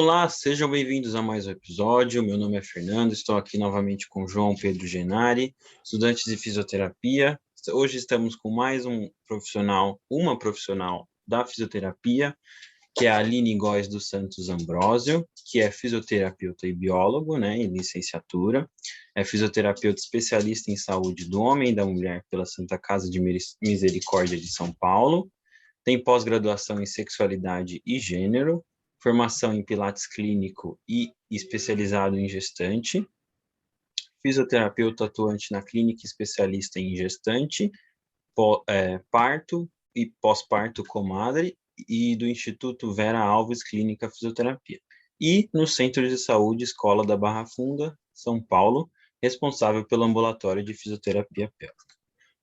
Olá, sejam bem-vindos a mais um episódio. Meu nome é Fernando, estou aqui novamente com João Pedro Genari, estudantes de fisioterapia. Hoje estamos com mais uma profissional da fisioterapia, que é a Aline Góes dos Santos Ambrósio, que é fisioterapeuta e biólogo, né, em licenciatura. É fisioterapeuta especialista em saúde do homem e da mulher pela Santa Casa de Misericórdia de São Paulo. Tem pós-graduação em sexualidade e gênero, formação em Pilates clínico e especializado em gestante, fisioterapeuta atuante na clínica especialista em gestante, parto e pós-parto comadre e do Instituto Vera Alves Clínica Fisioterapia. E no Centro de Saúde Escola da Barra Funda, São Paulo, responsável pelo ambulatório de fisioterapia pélvica.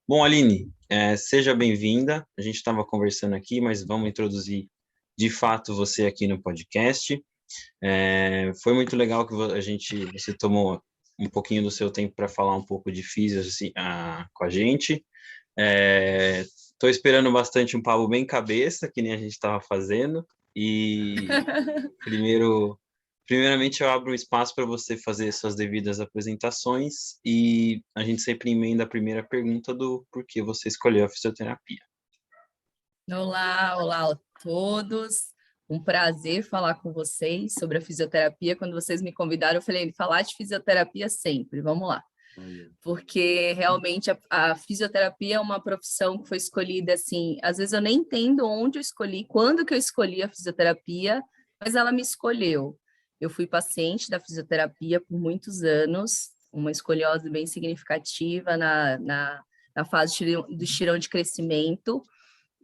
Bom, Aline, seja bem-vinda. A gente estava conversando aqui, mas vamos introduzir de fato você aqui no podcast. Foi muito legal que você tomou um pouquinho do seu tempo para falar um pouco de física assim, com a gente. Estou esperando bastante um papo bem cabeça, que nem a gente estava fazendo. E primeiramente eu abro um espaço para você fazer suas devidas apresentações e a gente sempre emenda a primeira pergunta do porquê você escolheu a fisioterapia. Olá a todos. Um prazer falar com vocês sobre a fisioterapia. Quando vocês me convidaram, eu falei, falar de fisioterapia sempre, vamos lá. Porque realmente a fisioterapia é uma profissão que foi escolhida assim, às vezes eu nem entendo onde eu escolhi, quando que eu escolhi a fisioterapia, mas ela me escolheu. Eu fui paciente da fisioterapia por muitos anos, uma escoliose bem significativa na fase do estirão de crescimento,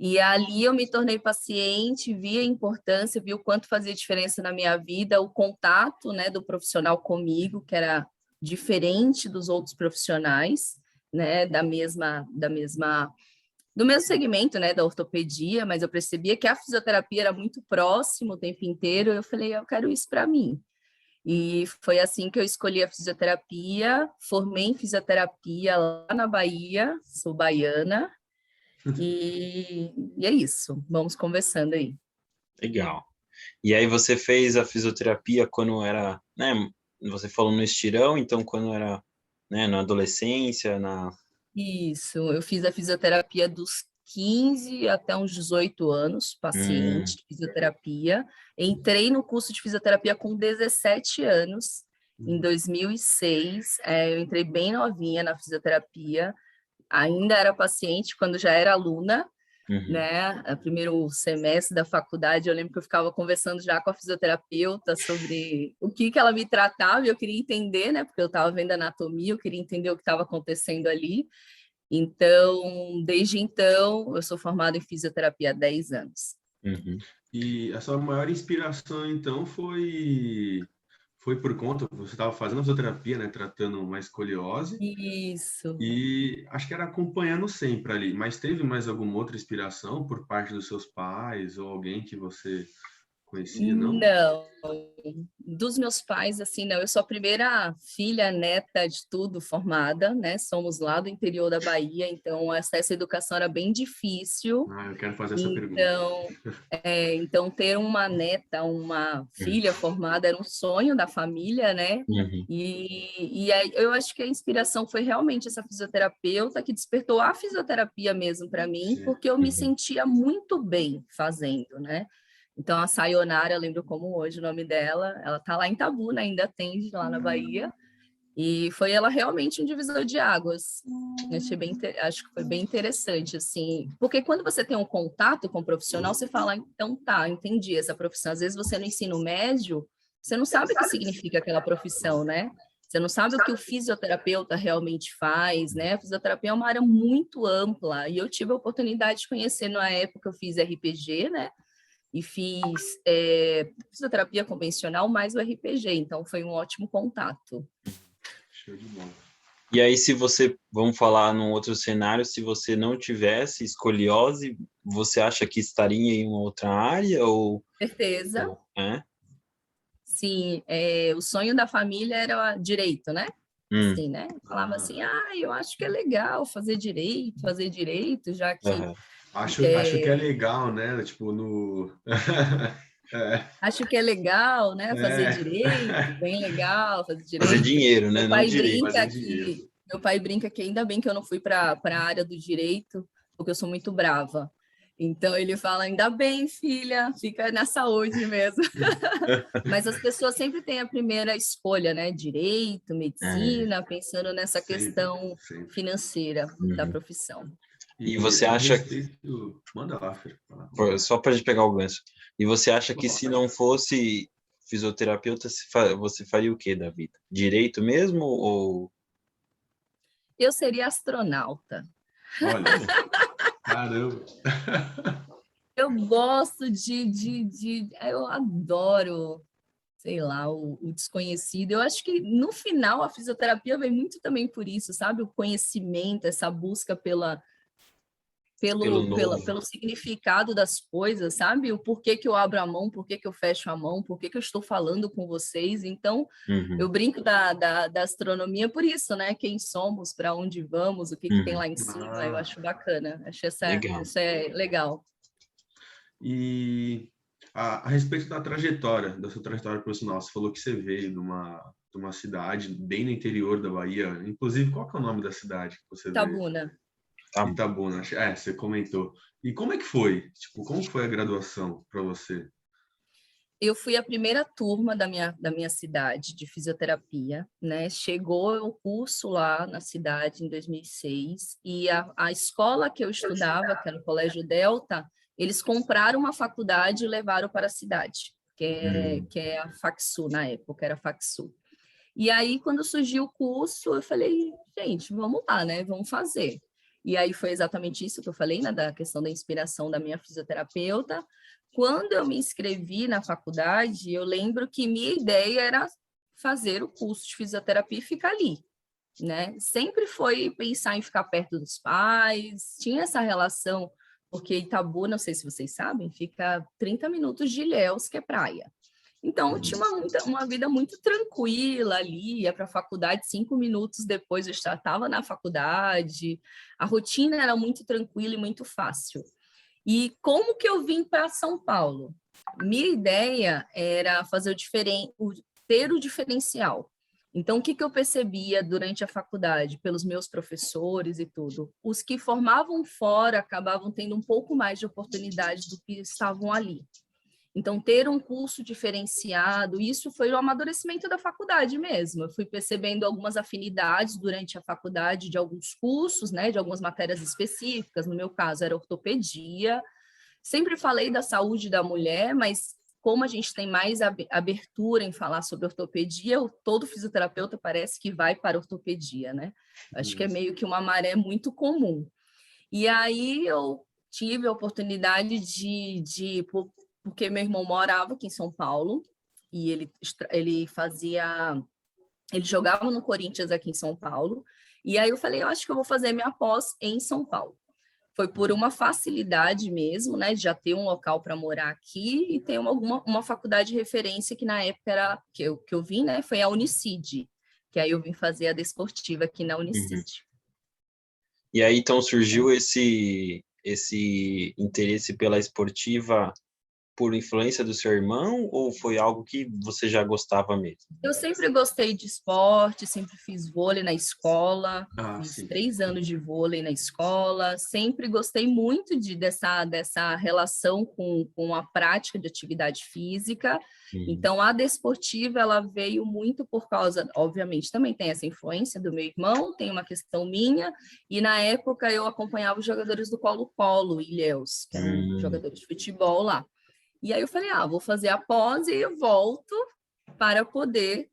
e ali eu me tornei paciente, vi a importância, vi o quanto fazia diferença na minha vida, o contato, né, do profissional comigo, que era diferente dos outros profissionais, né, do mesmo segmento, né, da ortopedia, mas eu percebia que a fisioterapia era muito próximo o tempo inteiro, eu falei, eu quero isso para mim. E foi assim que eu escolhi a fisioterapia, formei em fisioterapia lá na Bahia, sou baiana, e é isso, vamos conversando aí. Legal. E aí você fez a fisioterapia quando era, né, você falou no estirão, então quando era, né, na adolescência, Isso, eu fiz a fisioterapia dos 15 até uns 18 anos, paciente de fisioterapia. Entrei no curso de fisioterapia com 17 anos, em 2006. Eu entrei bem novinha na fisioterapia, ainda era paciente quando já era aluna, né? O primeiro semestre da faculdade, eu lembro que eu ficava conversando já com a fisioterapeuta sobre o que ela me tratava, e eu queria entender, né? Porque eu estava vendo anatomia, eu queria entender o que estava acontecendo ali. Então, desde então, eu sou formada em fisioterapia há 10 anos. E a sua maior inspiração, então, foi por conta, você estava fazendo fisioterapia, né, tratando uma escoliose. Isso. E acho que era acompanhando sempre ali, mas teve mais alguma outra inspiração por parte dos seus pais ou alguém que você conhecia, não? Não, dos meus pais, assim, não. Eu sou a primeira filha, neta de tudo, formada, né? Somos lá do interior da Bahia, então essa educação era bem difícil. Eu quero fazer essa pergunta. Então, ter uma neta, uma filha formada era um sonho da família, né? E aí, eu acho que a inspiração foi realmente essa fisioterapeuta que despertou a fisioterapia mesmo para mim, porque eu me sentia muito bem fazendo, né? Então, a Sayonara, eu lembro como hoje o nome dela, ela está lá em Itabuna, ainda atende lá na Bahia, e foi ela realmente um divisor de águas. Acho que foi bem interessante, assim, porque quando você tem um contato com o profissional, você fala, então tá, entendi essa profissão. Às vezes você no ensino médio, você não sabe o que significa aquela profissão, né? Você não sabe o que o fisioterapeuta realmente faz, né? A fisioterapia é uma área muito ampla, e eu tive a oportunidade de conhecer, na época eu fiz RPG, né? E fiz fisioterapia convencional mais o RPG, então foi um ótimo contato. Show de bola. E aí, vamos falar num outro cenário, se você não tivesse escoliose, você acha que estaria em uma outra área? Certeza. Sim, o sonho da família era direito, né? Assim, né? Falava assim, eu acho que é legal fazer direito, já que... Acho que é legal, né? Tipo, Acho que é legal, né? Fazer direito, bem legal, fazer direito. Fazer dinheiro, né? Meu Não pai direito. brinca que, meu pai brinca que ainda bem que eu não fui para a área do direito, porque eu sou muito brava. Então ele fala, ainda bem, filha, fica na saúde mesmo. Mas as pessoas sempre têm a primeira escolha, né? Direito, medicina, pensando nessa questão financeira da profissão. E você acha Manda lá, Fer. Só para a gente pegar o gancho. E você acha que se não fosse fisioterapeuta, você faria o quê da vida? Direito mesmo ou... Eu seria astronauta. Olha, caramba! Eu gosto eu adoro, sei lá, o desconhecido. Eu acho que, no final, a fisioterapia vem muito também por isso, sabe? O conhecimento, essa busca pelo significado das coisas, sabe? O porquê que eu abro a mão, porquê que eu fecho a mão, porquê que eu estou falando com vocês. Então, eu brinco da astronomia por isso, né? Quem somos, para onde vamos, o que tem lá em cima. Eu acho bacana. Acho isso é legal. E a respeito da sua trajetória profissional, você falou que você veio de uma cidade bem no interior da Bahia. Inclusive, qual que é o nome da cidade que você veio? Itabuna. Itabuna, você comentou. E como é que foi? Tipo, como foi a graduação para você? Eu fui a primeira turma da minha cidade de fisioterapia, né? Chegou o curso lá na cidade em 2006 e a escola que eu estudava, que era o Colégio Delta, eles compraram uma faculdade e levaram para a cidade, que é a Facsu, na época, era a Facsu. E aí, quando surgiu o curso, eu falei, gente, vamos lá, né? Vamos fazer. E aí foi exatamente isso que eu falei, né? Da questão da inspiração da minha fisioterapeuta. Quando eu me inscrevi na faculdade, eu lembro que minha ideia era fazer o curso de fisioterapia e ficar ali, né? Sempre foi pensar em ficar perto dos pais, tinha essa relação, porque Itabu, não sei se vocês sabem, fica 30 minutos de Ilhéus, que é praia. Então, eu tinha uma vida muito tranquila ali, ia para a faculdade 5 minutos depois eu já estava na faculdade, a rotina era muito tranquila e muito fácil. E como que eu vim para São Paulo? Minha ideia era ter o diferencial. Então, o que eu percebia durante a faculdade, pelos meus professores e tudo? Os que formavam fora acabavam tendo um pouco mais de oportunidade do que estavam ali. Então, ter um curso diferenciado, isso foi o amadurecimento da faculdade mesmo. Eu fui percebendo algumas afinidades durante a faculdade de alguns cursos, né, de algumas matérias específicas. No meu caso, era ortopedia. Sempre falei da saúde da mulher, mas como a gente tem mais abertura em falar sobre ortopedia, todo fisioterapeuta parece que vai para ortopedia, né? Acho que é meio que uma maré muito comum. E aí eu tive a oportunidade porque meu irmão morava aqui em São Paulo e ele jogava no Corinthians aqui em São Paulo, e aí eu falei, eu acho que eu vou fazer minha pós em São Paulo. Foi por uma facilidade mesmo, né, de já ter um local para morar aqui e ter uma faculdade de referência que na época era, que eu vim, né, foi a Unicid, que aí eu vim fazer a desportiva aqui na Unicid. E aí, então, surgiu esse interesse pela esportiva por influência do seu irmão ou foi algo que você já gostava mesmo? Eu sempre gostei de esporte, sempre fiz vôlei na escola, fiz 3 anos de vôlei na escola, sempre gostei muito dessa relação com a prática de atividade física. Então, a desportiva, ela veio muito por causa, obviamente, também tem essa influência do meu irmão, tem uma questão minha, e na época eu acompanhava os jogadores do Colo-Colo, Ilhéus, que eram jogadores de futebol lá. E aí eu falei, vou fazer a pós e eu volto para poder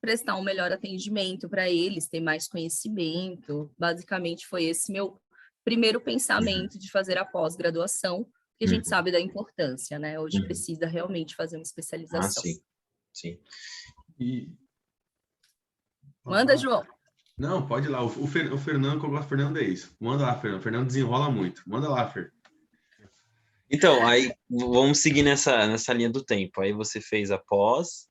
prestar um melhor atendimento para eles, ter mais conhecimento. Basicamente foi esse meu primeiro pensamento de fazer a pós-graduação, que a gente sabe da importância, né? Hoje precisa realmente fazer uma especialização. Sim. Manda, João. Não, pode ir lá. O Fernando, que eu gosto do Fernando, é isso. Manda lá, Fernando. O Fernando desenrola muito. Manda lá, Fer. Então, aí vamos seguir nessa linha do tempo. Aí você fez a pós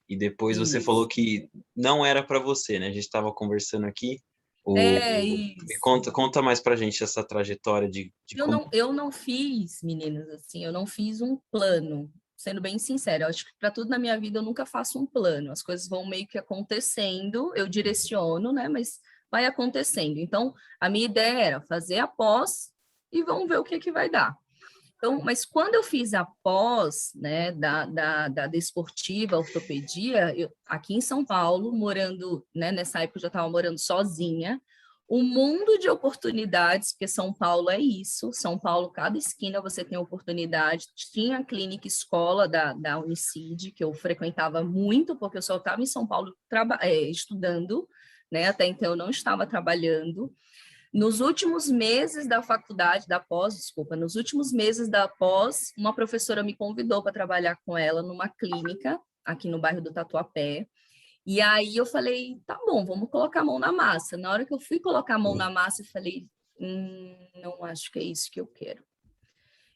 e depois você falou que não era para você, né? A gente estava conversando aqui. Isso. Conta mais pra gente essa trajetória de eu não fiz, meninas, assim, eu não fiz um plano. sendo bem sincera, eu acho que para tudo na minha vida eu nunca faço um plano, as coisas vão meio que acontecendo, eu direciono, né, mas vai acontecendo. Então, a minha ideia era fazer a pós e vamos ver o que vai dar. Então, mas quando eu fiz a pós, né, da desportiva, ortopedia, aqui em São Paulo, morando, né, nessa época eu já estava morando sozinha, um mundo de oportunidades, porque São Paulo é isso, São Paulo, cada esquina você tem oportunidade. Tinha a clínica escola da Unicid, que eu frequentava muito, porque eu só estava em São Paulo estudando, né, até então eu não estava trabalhando. Nos últimos meses da faculdade, nos últimos meses da pós, uma professora me convidou para trabalhar com ela numa clínica aqui no bairro do Tatuapé. E aí eu falei, tá bom, vamos colocar a mão na massa. Na hora que eu fui colocar a mão na massa, eu falei, não acho que é isso que eu quero.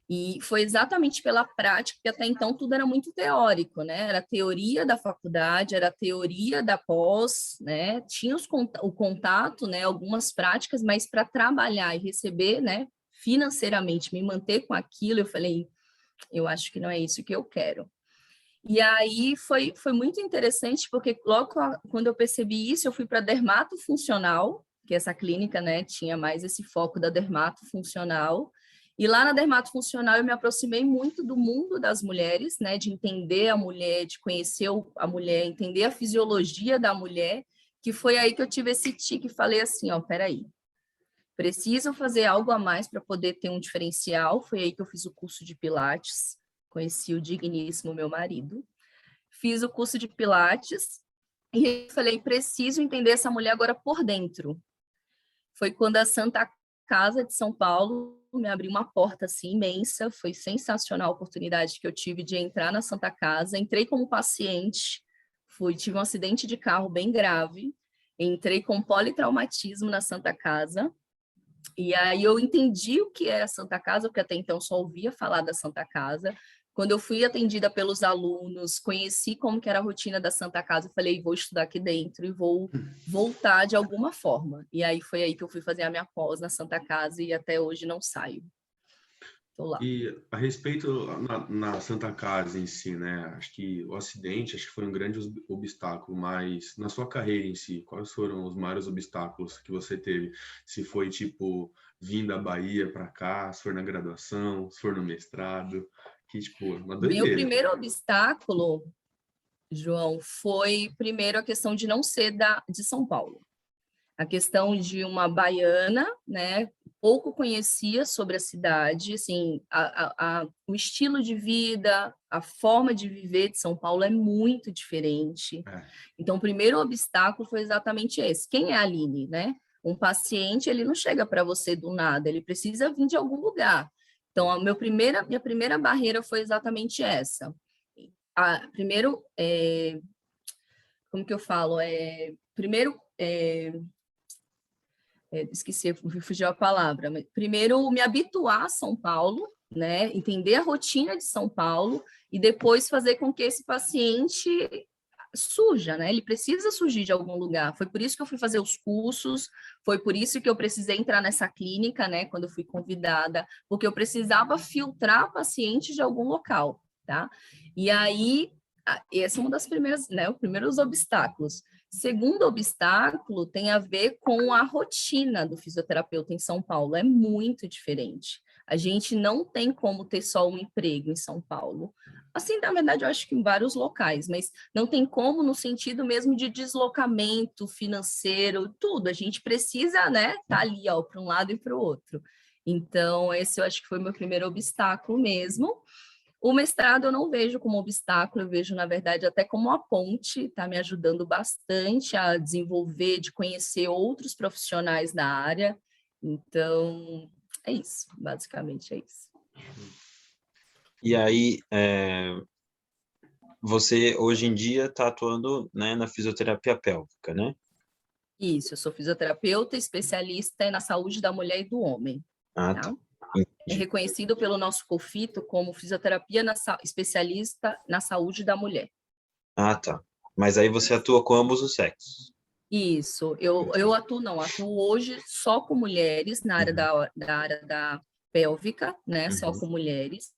E foi exatamente pela prática, porque até então tudo era muito teórico, né? Era teoria da faculdade, era teoria da pós, né? Tinha o contato, né? Algumas práticas, mas para trabalhar e receber, né? Financeiramente, me manter com aquilo, eu falei, eu acho que não é isso que eu quero. E aí foi muito interessante, porque logo quando eu percebi isso, eu fui para dermatofuncional, que essa clínica, né? Tinha mais esse foco da dermatofuncional. E lá na dermatofuncional eu me aproximei muito do mundo das mulheres, né, de entender a mulher, de conhecer a mulher, entender a fisiologia da mulher, que foi aí que eu tive esse tique e falei assim, ó, peraí, preciso fazer algo a mais para poder ter um diferencial. Foi aí que eu fiz o curso de Pilates, conheci o digníssimo meu marido, fiz o curso de Pilates e falei, preciso entender essa mulher agora por dentro. Foi quando a Santa Casa de São Paulo me abriu uma porta assim imensa, foi sensacional a oportunidade que eu tive de entrar na Santa Casa. Entrei como paciente, tive um acidente de carro bem grave, entrei com politraumatismo na Santa Casa, e aí eu entendi o que era a Santa Casa, porque até então só ouvia falar da Santa Casa. Quando eu fui atendida pelos alunos, conheci como que era a rotina da Santa Casa, eu falei, vou estudar aqui dentro e vou voltar de alguma forma. E aí foi aí que eu fui fazer a minha pós na Santa Casa e até hoje não saio. Tô lá. E a respeito na Santa Casa em si, né? Acho que o acidente foi um grande obstáculo, mas na sua carreira em si, quais foram os maiores obstáculos que você teve? Se foi tipo vir da Bahia para cá, se for na graduação, se for no mestrado, que tipo, uma doideira. Meu primeiro obstáculo, João, foi primeiro a questão de não ser de São Paulo. A questão de uma baiana, né? Pouco conhecia sobre a cidade, assim, o estilo de vida, a forma de viver de São Paulo é muito diferente. Então, o primeiro obstáculo foi exatamente esse. Quem é a Aline, né? Um paciente, ele não chega para você do nada, ele precisa vir de algum lugar. Então, minha primeira barreira foi exatamente essa. Primeiro, como que eu falo? Primeiro, esqueci, fugiu a palavra. Primeiro, me habituar a São Paulo, né? Entender a rotina de São Paulo e depois fazer com que esse paciente surja, né? Ele precisa surgir de algum lugar. Foi por isso que eu fui fazer os cursos, foi por isso que eu precisei entrar nessa clínica, né? Quando eu fui convidada, porque eu precisava filtrar pacientes de algum local, tá? E aí, esse é uma das primeiras, né? Os primeiros obstáculos. Segundo obstáculo tem a ver com a rotina do fisioterapeuta em São Paulo, é muito diferente. A gente não tem como ter só um emprego em São Paulo. Assim, na verdade, eu acho que em vários locais, mas não tem como no sentido mesmo de deslocamento financeiro, tudo. A gente precisa, né, tá ali, ó, para um lado e para o outro. Então, esse eu acho que foi meu primeiro obstáculo mesmo. O mestrado eu não vejo como obstáculo, eu vejo, na verdade, até como uma ponte, está me ajudando bastante a desenvolver, de conhecer outros profissionais da área. Então, é isso, basicamente é isso. E aí, você hoje em dia está atuando, né, na fisioterapia pélvica, né? Isso, eu sou fisioterapeuta, especialista na saúde da mulher e do homem. Ah, tá. É reconhecido pelo nosso COFITO como fisioterapia especialista na saúde da mulher. Ah, tá. Mas aí você atua com ambos os sexos. Isso. Eu atuo hoje só com mulheres na área da área da pélvica, né? Só com mulheres.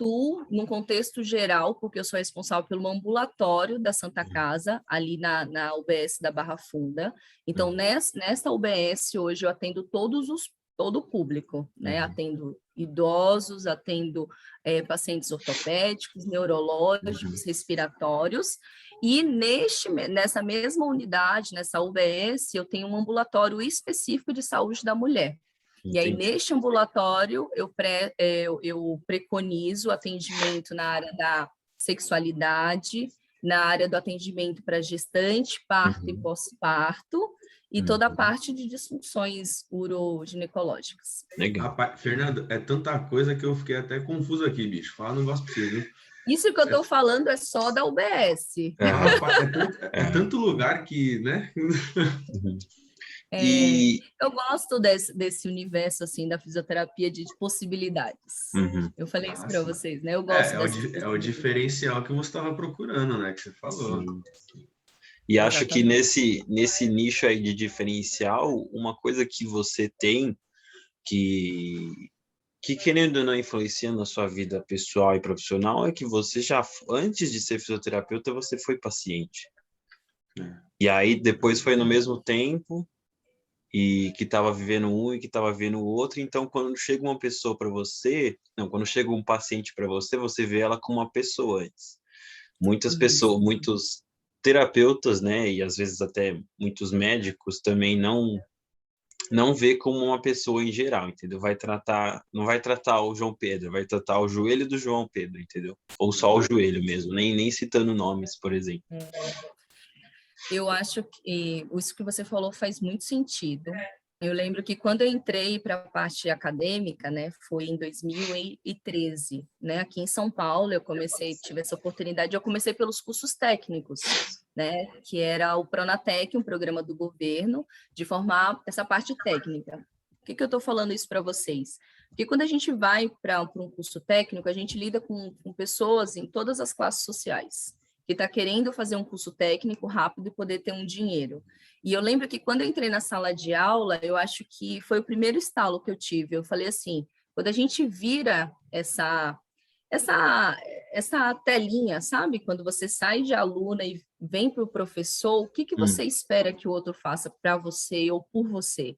atuo num contexto geral, porque eu sou responsável pelo ambulatório da Santa Casa, ali na UBS da Barra Funda. Então, nesta UBS, hoje, eu atendo todo o público, né? Atendo idosos, atendo pacientes ortopédicos, neurológicos, respiratórios. E nessa mesma unidade, nessa UBS, eu tenho um ambulatório específico de saúde da mulher. Entendi. E aí, neste ambulatório, eu preconizo atendimento na área da sexualidade, na área do atendimento para gestante, parto e pós-parto, e toda a parte de disfunções uroginecológicas. Legal. Rapaz, Fernando, é tanta coisa que eu fiquei até confuso aqui, bicho. Fala um negócio pra você, viu? Isso que eu estou falando é só da UBS. Rapaz, é tanto lugar que, né? Eu gosto desse universo assim da fisioterapia de possibilidades. Eu falei isso para vocês, né? Eu gosto é o diferencial que você estava procurando, né? Que você falou. Sim. E acho que nesse nicho aí de diferencial, uma coisa que você tem que querendo ou não influencia na sua vida pessoal e profissional é que você já, antes de ser fisioterapeuta, você foi paciente. E aí depois foi no mesmo tempo e que estava vivendo um e que estava vivendo o outro. Então, quando chega uma pessoa para você, quando chega um paciente para você, você vê ela como uma pessoa antes. Muitas pessoas, muitos terapeutas, né, e às vezes até muitos médicos também não vê como uma pessoa em geral, entendeu? Não vai tratar o João Pedro, vai tratar o joelho do João Pedro, entendeu? Ou só o joelho mesmo, nem citando nomes, por exemplo. Eu acho que isso que você falou faz muito sentido. Eu lembro que quando eu entrei para a parte acadêmica, né, foi em 2013, né, aqui em São Paulo, tive essa oportunidade, eu comecei pelos cursos técnicos, né, que era o Pronatec, um programa do governo, de formar essa parte técnica. Por que eu estou falando isso para vocês? Porque quando a gente vai para um curso técnico, a gente lida com pessoas em todas as classes sociais, que está querendo fazer um curso técnico rápido e poder ter um dinheiro. E eu lembro que quando eu entrei na sala de aula, eu acho que foi o primeiro estalo que eu tive. Eu falei assim, quando a gente vira essa telinha, sabe? Quando você sai de aluna e vem para o professor, o que você espera que o outro faça para você ou por você?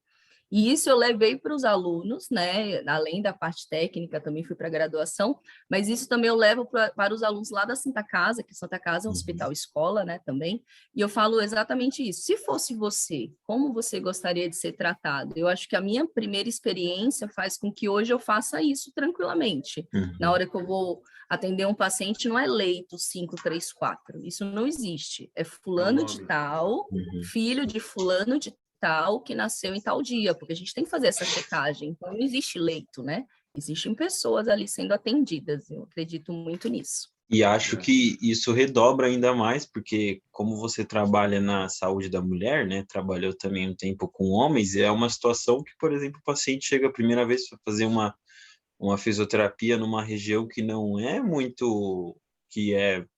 E isso eu levei para os alunos, né? Além da parte técnica, também fui para a graduação, mas isso também eu levo para os alunos lá da Santa Casa, que Santa Casa é um hospital-escola, né, também, e eu falo exatamente isso. Se fosse você, como você gostaria de ser tratado? Eu acho que a minha primeira experiência faz com que hoje eu faça isso tranquilamente. Na hora que eu vou atender um paciente, não é leito 534, isso não existe. É fulano de tal, filho de fulano de tal, que nasceu em tal dia, porque a gente tem que fazer essa checagem. Então, não existe leito, né? Existem pessoas ali sendo atendidas. Eu acredito muito nisso. E acho que isso redobra ainda mais, porque como você trabalha na saúde da mulher, né? Trabalhou também um tempo com homens, é uma situação que, por exemplo, o paciente chega a primeira vez para fazer uma fisioterapia numa região que não é muito...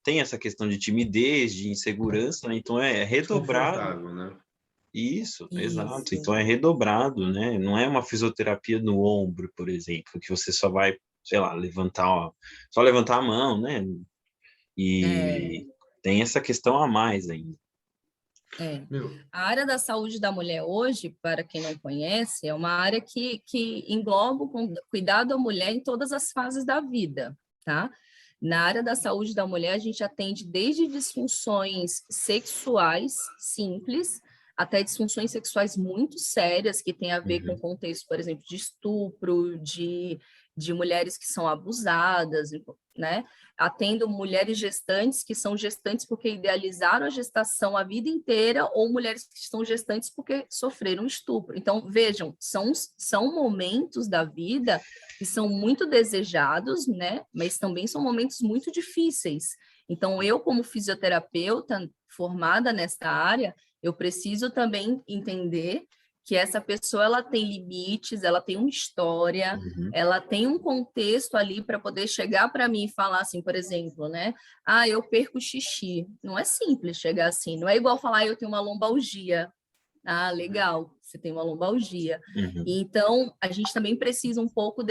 tem essa questão de timidez, de insegurança, né? Então é redobrado. Né? Isso, exato. Então é redobrado, né? Não é uma fisioterapia no ombro, por exemplo, que você só vai, sei lá, só levantar a mão, né? E tem essa questão a mais ainda. A área da saúde da mulher hoje, para quem não conhece, é uma área que engloba o cuidado da mulher em todas as fases da vida, tá? Na área da saúde da mulher, a gente atende desde disfunções sexuais simples até disfunções sexuais muito sérias, que tem a ver com contexto, por exemplo, de estupro, de mulheres que são abusadas, né? Atendo mulheres gestantes que são gestantes porque idealizaram a gestação a vida inteira, ou mulheres que estão gestantes porque sofreram estupro. Então, vejam, são momentos da vida que são muito desejados, né? Mas também são momentos muito difíceis. Então, eu, como fisioterapeuta formada nesta área, eu preciso também entender que essa pessoa ela tem limites, ela tem uma história, ela tem um contexto ali para poder chegar para mim e falar assim, por exemplo, né? Ah, eu perco xixi. Não é simples chegar assim, não é igual falar, eu tenho uma lombalgia. Ah, legal, você tem uma lombalgia. Então, a gente também precisa um pouco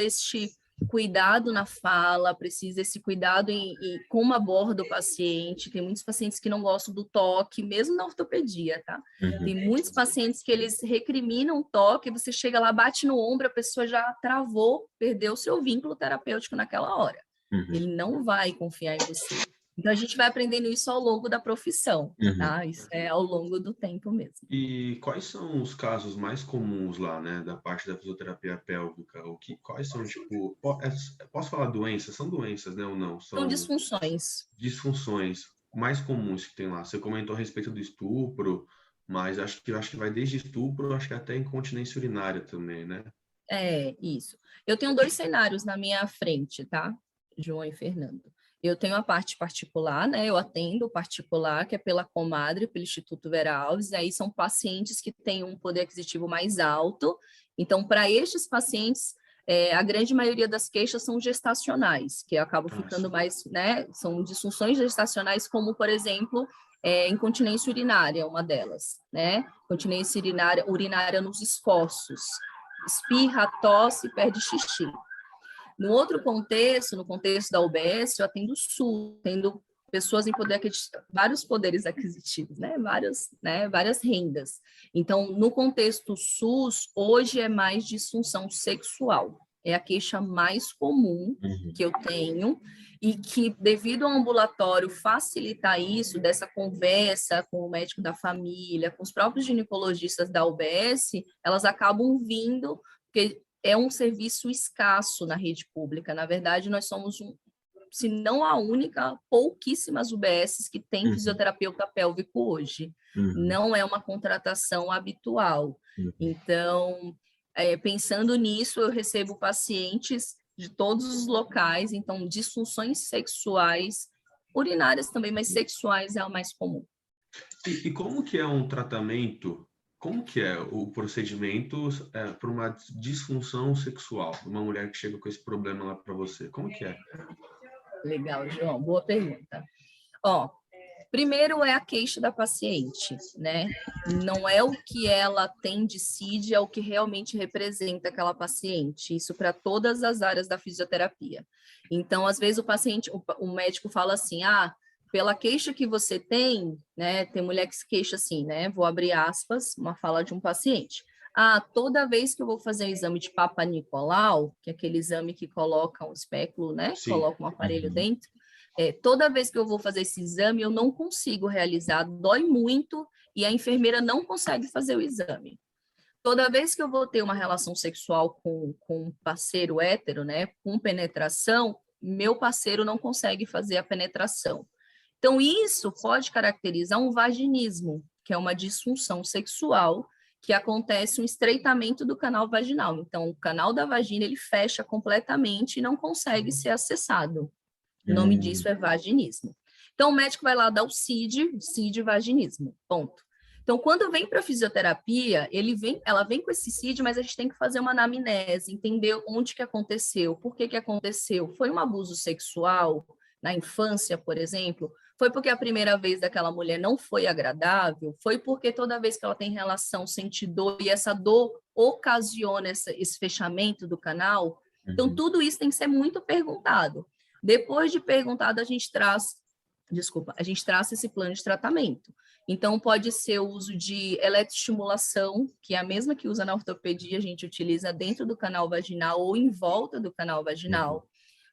cuidado na fala, precisa esse cuidado em como aborda o paciente. Tem muitos pacientes que não gostam do toque, mesmo na ortopedia, tá? Tem muitos pacientes que eles recriminam o toque, você chega lá, bate no ombro, a pessoa já travou, perdeu o seu vínculo terapêutico naquela hora. Ele não vai confiar em você. Então, a gente vai aprendendo isso ao longo da profissão, tá? Isso é ao longo do tempo mesmo. E quais são os casos mais comuns lá, né, da parte da fisioterapia pélvica? Quais são, tipo... Posso falar doenças? São doenças, né, ou não? São disfunções. Disfunções mais comuns que tem lá. Você comentou a respeito do estupro, mas acho que vai desde estupro, acho que até incontinência urinária também, né? É, isso. Eu tenho 2 cenários na minha frente, tá? João e Fernando. Eu tenho a parte particular, né? Eu atendo o particular, que é pela Comadre, pelo Instituto Vera Alves, e aí são pacientes que têm um poder aquisitivo mais alto. Então, para estes pacientes, a grande maioria das queixas são gestacionais, que acabam ficando mais, né? São disfunções gestacionais, como, por exemplo, incontinência urinária, uma delas, né? Incontinência urinária nos esforços. Espirra, tosse, perde xixi. No outro contexto, no contexto da UBS, eu atendo SUS, atendo pessoas em vários poderes aquisitivos, né? Várias rendas. Então, no contexto SUS, hoje é mais disfunção sexual. É a queixa mais comum que eu tenho e que, devido ao ambulatório facilitar isso, dessa conversa com o médico da família, com os próprios ginecologistas da UBS, elas acabam vindo, porque é um serviço escasso na rede pública. Na verdade, nós somos, se não a única, pouquíssimas UBSs que tem fisioterapeuta pélvico hoje. Não é uma contratação habitual. Então, pensando nisso, eu recebo pacientes de todos os locais, então, disfunções sexuais, urinárias também, mas sexuais é o mais comum. E como que é um tratamento... Como que é o procedimento para uma disfunção sexual? Uma mulher que chega com esse problema lá para você. Como que é? Legal, João. Boa pergunta. Primeiro é a queixa da paciente, né? Não é o que ela tem de CID, é o que realmente representa aquela paciente. Isso para todas as áreas da fisioterapia. Então, às vezes, o médico fala assim, pela queixa que você tem, né? Tem mulher que se queixa assim, né? Vou abrir aspas, uma fala de um paciente. Toda vez que eu vou fazer o exame de Papa Nicolau, que é aquele exame que coloca um espéculo, né? Sim. Coloca um aparelho dentro. Toda vez que eu vou fazer esse exame, eu não consigo realizar, dói muito e a enfermeira não consegue fazer o exame. Toda vez que eu vou ter uma relação sexual com um parceiro hétero, né? Com penetração, meu parceiro não consegue fazer a penetração. Então, isso pode caracterizar um vaginismo, que é uma disfunção sexual que acontece um estreitamento do canal vaginal. Então, o canal da vagina ele fecha completamente e não consegue ser acessado. O nome disso é vaginismo. Então, o médico vai lá dar o CID vaginismo, ponto. Então, quando vem para a fisioterapia, ela vem com esse CID, mas a gente tem que fazer uma anamnese, entender onde que aconteceu, por que que aconteceu. Foi um abuso sexual na infância, por exemplo? Foi porque a primeira vez daquela mulher não foi agradável? Foi porque toda vez que ela tem relação sente dor e essa dor ocasiona esse fechamento do canal? Então, tudo isso tem que ser muito perguntado. Depois de perguntado, a gente traz esse plano de tratamento. Então, pode ser o uso de eletroestimulação, que é a mesma que usa na ortopedia, a gente utiliza dentro do canal vaginal ou em volta do canal vaginal.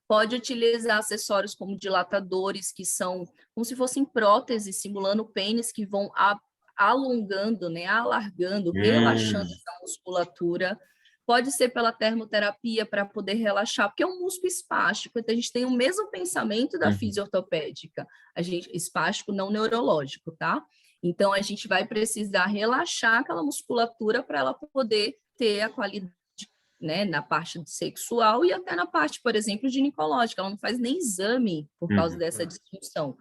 Pode utilizar acessórios como dilatadores, que são como se fossem próteses, simulando pênis, que vão alongando, né, alargando, relaxando essa musculatura. Pode ser pela termoterapia para poder relaxar, porque é um músculo espástico, então a gente tem o mesmo pensamento da fisiortopédica, espástico não neurológico, tá? Então, a gente vai precisar relaxar aquela musculatura para ela poder ter a qualidade, né, na parte sexual e até na parte, por exemplo, ginecológica. Ela não faz nem exame por causa dessa disfunção.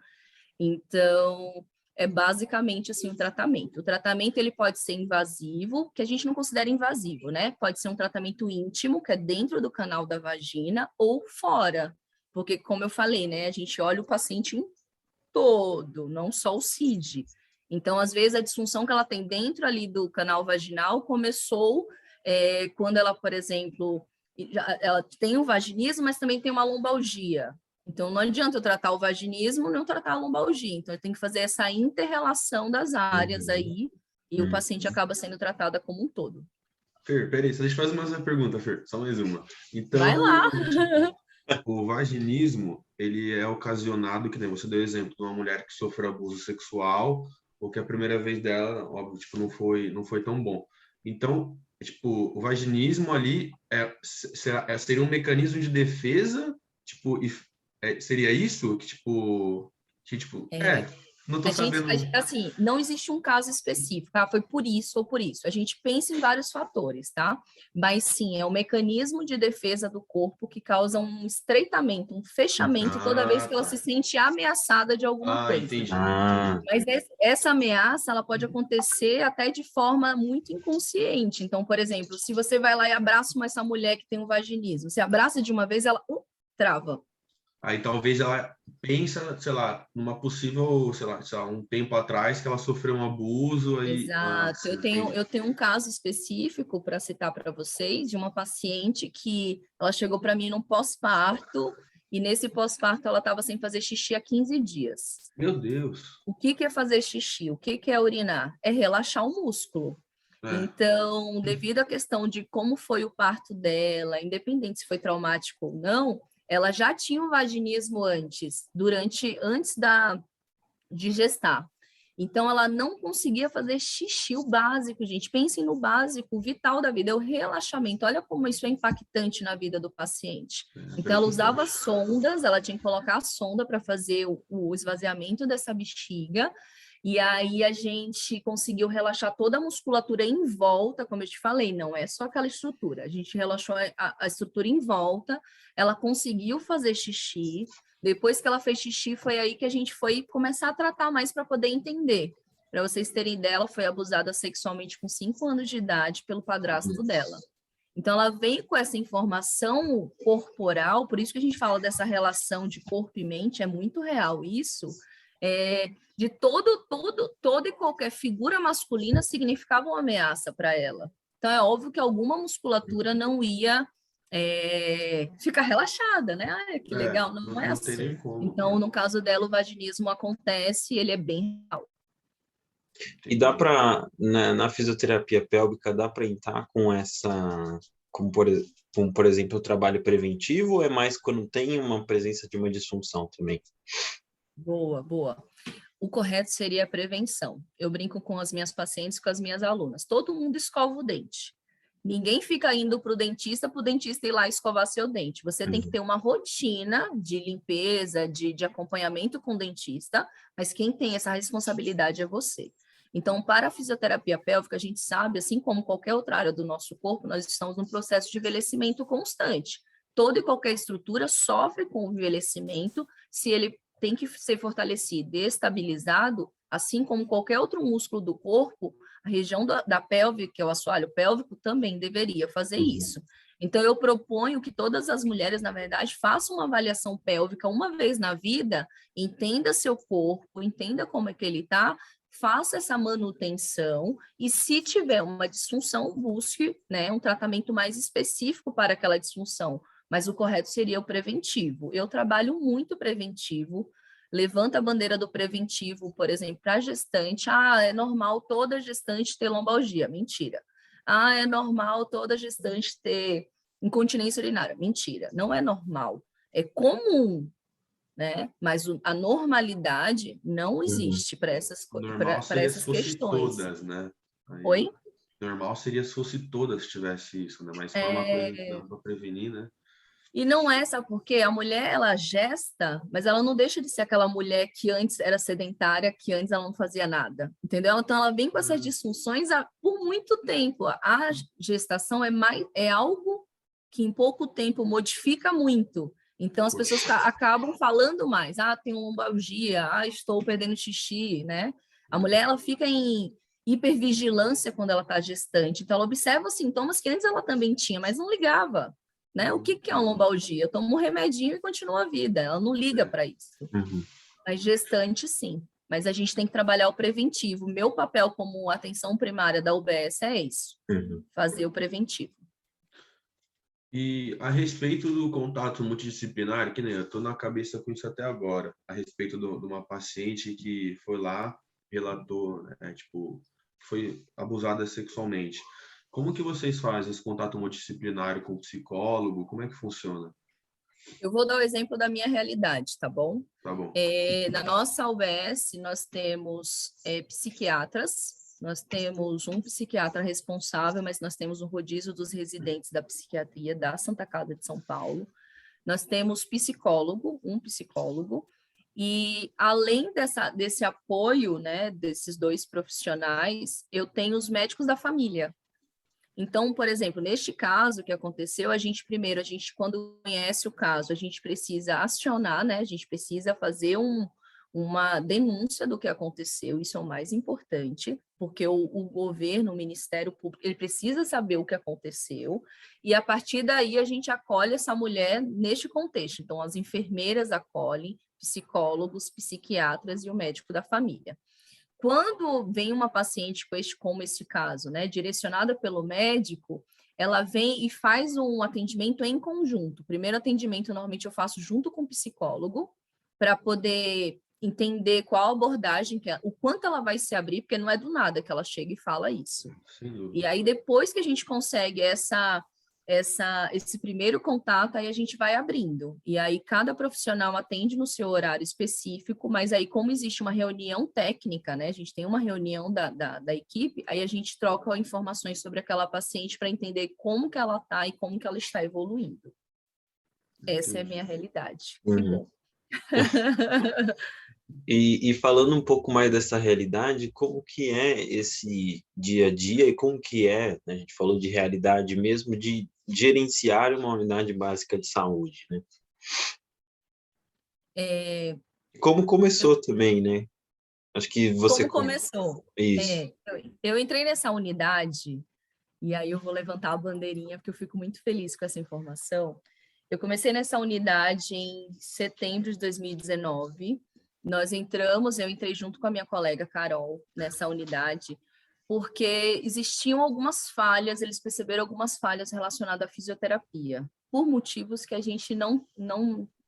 Então, é basicamente assim o tratamento. O tratamento ele pode ser invasivo, que a gente não considera invasivo, né? Pode ser um tratamento íntimo, que é dentro do canal da vagina, ou fora. Porque, como eu falei, né, a gente olha o paciente em todo, não só o CID. Então, às vezes, a disfunção que ela tem dentro ali do canal vaginal começou quando ela, por exemplo, ela tem o vaginismo, mas também tem uma lombalgia. Então, não adianta eu tratar o vaginismo e não tratar a lombalgia. Então, eu tenho que fazer essa inter-relação das áreas aí, e o paciente acaba sendo tratada como um todo. Fer, peraí, deixa eu fazer mais uma pergunta, Fer, só mais uma. Então, vai lá! O vaginismo, ele é ocasionado, que nem você deu exemplo, de uma mulher que sofreu abuso sexual, ou que a primeira vez dela, óbvio, tipo, não foi tão bom. Então, tipo, o vaginismo ali seria um mecanismo de defesa, tipo, seria isso? Não tô sabendo. Assim, não existe um caso específico, tá? Foi por isso ou por isso. A gente pensa em vários fatores, tá? Mas sim, é o mecanismo de defesa do corpo que causa um estreitamento, um fechamento toda vez que ela se sente ameaçada de alguma coisa. Entendi. Mas essa ameaça, ela pode acontecer até de forma muito inconsciente. Então, por exemplo, se você vai lá e abraça essa mulher que tem um vaginismo, você abraça de uma vez, ela trava. Aí talvez ela pensa, sei lá, numa possível, sei lá, um tempo atrás que ela sofreu um abuso. Aí, exato. Eu tenho um caso específico para citar para vocês, de uma paciente que ela chegou para mim num pós-parto, e nesse pós-parto ela estava sem fazer xixi há 15 dias. Meu Deus! O que é fazer xixi? O que é urinar? É relaxar o músculo. Então, devido à questão de como foi o parto dela, independente se foi traumático ou não, ela já tinha um vaginismo antes de gestar. Então, ela não conseguia fazer xixi, o básico, gente. Pensem no básico, vital da vida, é o relaxamento. Olha como isso é impactante na vida do paciente. Então, ela usava sondas, ela tinha que colocar a sonda para fazer o esvaziamento dessa bexiga. E aí a gente conseguiu relaxar toda a musculatura em volta, como eu te falei, não é só aquela estrutura. A gente relaxou a estrutura em volta, ela conseguiu fazer xixi. Depois que ela fez xixi, foi aí que a gente foi começar a tratar mais para poder entender. Para vocês terem ideia, ela foi abusada sexualmente com 5 anos de idade pelo padrasto dela. Então, ela veio com essa informação corporal, por isso que a gente fala dessa relação de corpo e mente, é muito real isso. De toda e qualquer figura masculina significava uma ameaça para ela. Então, é óbvio que alguma musculatura não ia ficar relaxada, né? Ah, que legal, não é assim. Então, no caso dela, o vaginismo acontece e ele é bem real. E dá para, na fisioterapia pélvica, dá para entrar com essa, como por exemplo, o trabalho preventivo, ou é mais quando tem uma presença de uma disfunção também? Boa. O correto seria a prevenção. Eu brinco com as minhas pacientes, com as minhas alunas. Todo mundo escova o dente. Ninguém fica indo para o dentista ir lá escovar seu dente. Você tem que ter uma rotina de limpeza, de acompanhamento com o dentista, mas quem tem essa responsabilidade é você. Então, para a fisioterapia pélvica, a gente sabe, assim como qualquer outra área do nosso corpo, nós estamos num processo de envelhecimento constante. Toda e qualquer estrutura sofre com o envelhecimento, se ele tem que ser fortalecido e estabilizado, assim como qualquer outro músculo do corpo, a região da pelve, que é o assoalho pélvico, também deveria fazer isso. Então, eu proponho que todas as mulheres, na verdade, façam uma avaliação pélvica uma vez na vida, entenda seu corpo, entenda como é que ele está, faça essa manutenção e, se tiver uma disfunção, busque, né, um tratamento mais específico para aquela disfunção. Mas o correto seria o preventivo. Eu trabalho muito preventivo, levanta a bandeira do preventivo, por exemplo, para gestante. Ah, é normal toda gestante ter lombalgia. Mentira. Ah, é normal toda gestante ter incontinência urinária. Mentira. Não é normal. É comum, né? Mas a normalidade não existe para essas questões. Todas, né? Aí, oi? Normal seria se fosse todas tivesse isso, né? Mas foi uma coisa para prevenir, né? E não é, sabe por quê? A mulher, ela gesta, mas ela não deixa de ser aquela mulher que antes era sedentária, que antes ela não fazia nada, entendeu? Então, ela vem com essas disfunções por muito tempo. A gestação é algo que em pouco tempo modifica muito. Então, as pessoas acabam falando mais. Ah, tenho lombalgia, estou perdendo xixi, né? A mulher, ela fica em hipervigilância quando ela está gestante. Então, ela observa os sintomas que antes ela também tinha, mas não ligava. Né? O que é uma lombalgia? Eu tomo um remedinho e continuo a vida. Ela não liga para isso. Mas gestante, sim. Mas a gente tem que trabalhar o preventivo. Meu papel como atenção primária da UBS é isso. Fazer o preventivo. E a respeito do contato multidisciplinar, que nem eu estou na cabeça com isso até agora, a respeito de uma paciente que foi lá, relatou, né, tipo, foi abusada sexualmente. Como que vocês fazem esse contato multidisciplinar com o psicólogo? Como é que funciona? Eu vou dar o exemplo da minha realidade, tá bom? Tá bom. Na nossa UBS, nós temos psiquiatras, nós temos um psiquiatra responsável, mas nós temos um rodízio dos residentes da psiquiatria da Santa Casa de São Paulo. Nós temos um psicólogo, e além desse apoio, né, desses dois profissionais, eu tenho os médicos da família. Então, por exemplo, neste caso que aconteceu, a gente quando conhece o caso, a gente precisa acionar, né? A gente precisa fazer uma denúncia do que aconteceu, isso é o mais importante, porque o governo, o Ministério Público, ele precisa saber o que aconteceu, e a partir daí a gente acolhe essa mulher neste contexto. Então, as enfermeiras acolhem, psicólogos, psiquiatras e o médico da família. Quando vem uma paciente como esse caso, né, direcionada pelo médico, ela vem e faz um atendimento em conjunto. O primeiro atendimento, normalmente, eu faço junto com o psicólogo, para poder entender qual abordagem, o quanto ela vai se abrir, porque não é do nada que ela chega e fala isso. E aí, depois que a gente consegue esse primeiro contato, aí a gente vai abrindo. E aí, cada profissional atende no seu horário específico, mas aí, como existe uma reunião técnica, né? A gente tem uma reunião da equipe, aí a gente troca informações sobre aquela paciente para entender como que ela está e como que ela está evoluindo. Essa é a minha realidade. Que bom. E falando um pouco mais dessa realidade, como que é esse dia a dia e como que é, né, a gente falou de realidade mesmo, de gerenciar uma unidade básica de saúde, né? Como começou também, né? Acho que você... Como começou? Isso. Eu entrei nessa unidade, e aí eu vou levantar a bandeirinha, porque eu fico muito feliz com essa informação. Eu comecei nessa unidade em setembro de 2019. Eu entrei junto com a minha colega Carol nessa unidade, porque existiam algumas falhas, eles perceberam algumas falhas relacionadas à fisioterapia, por motivos que a gente não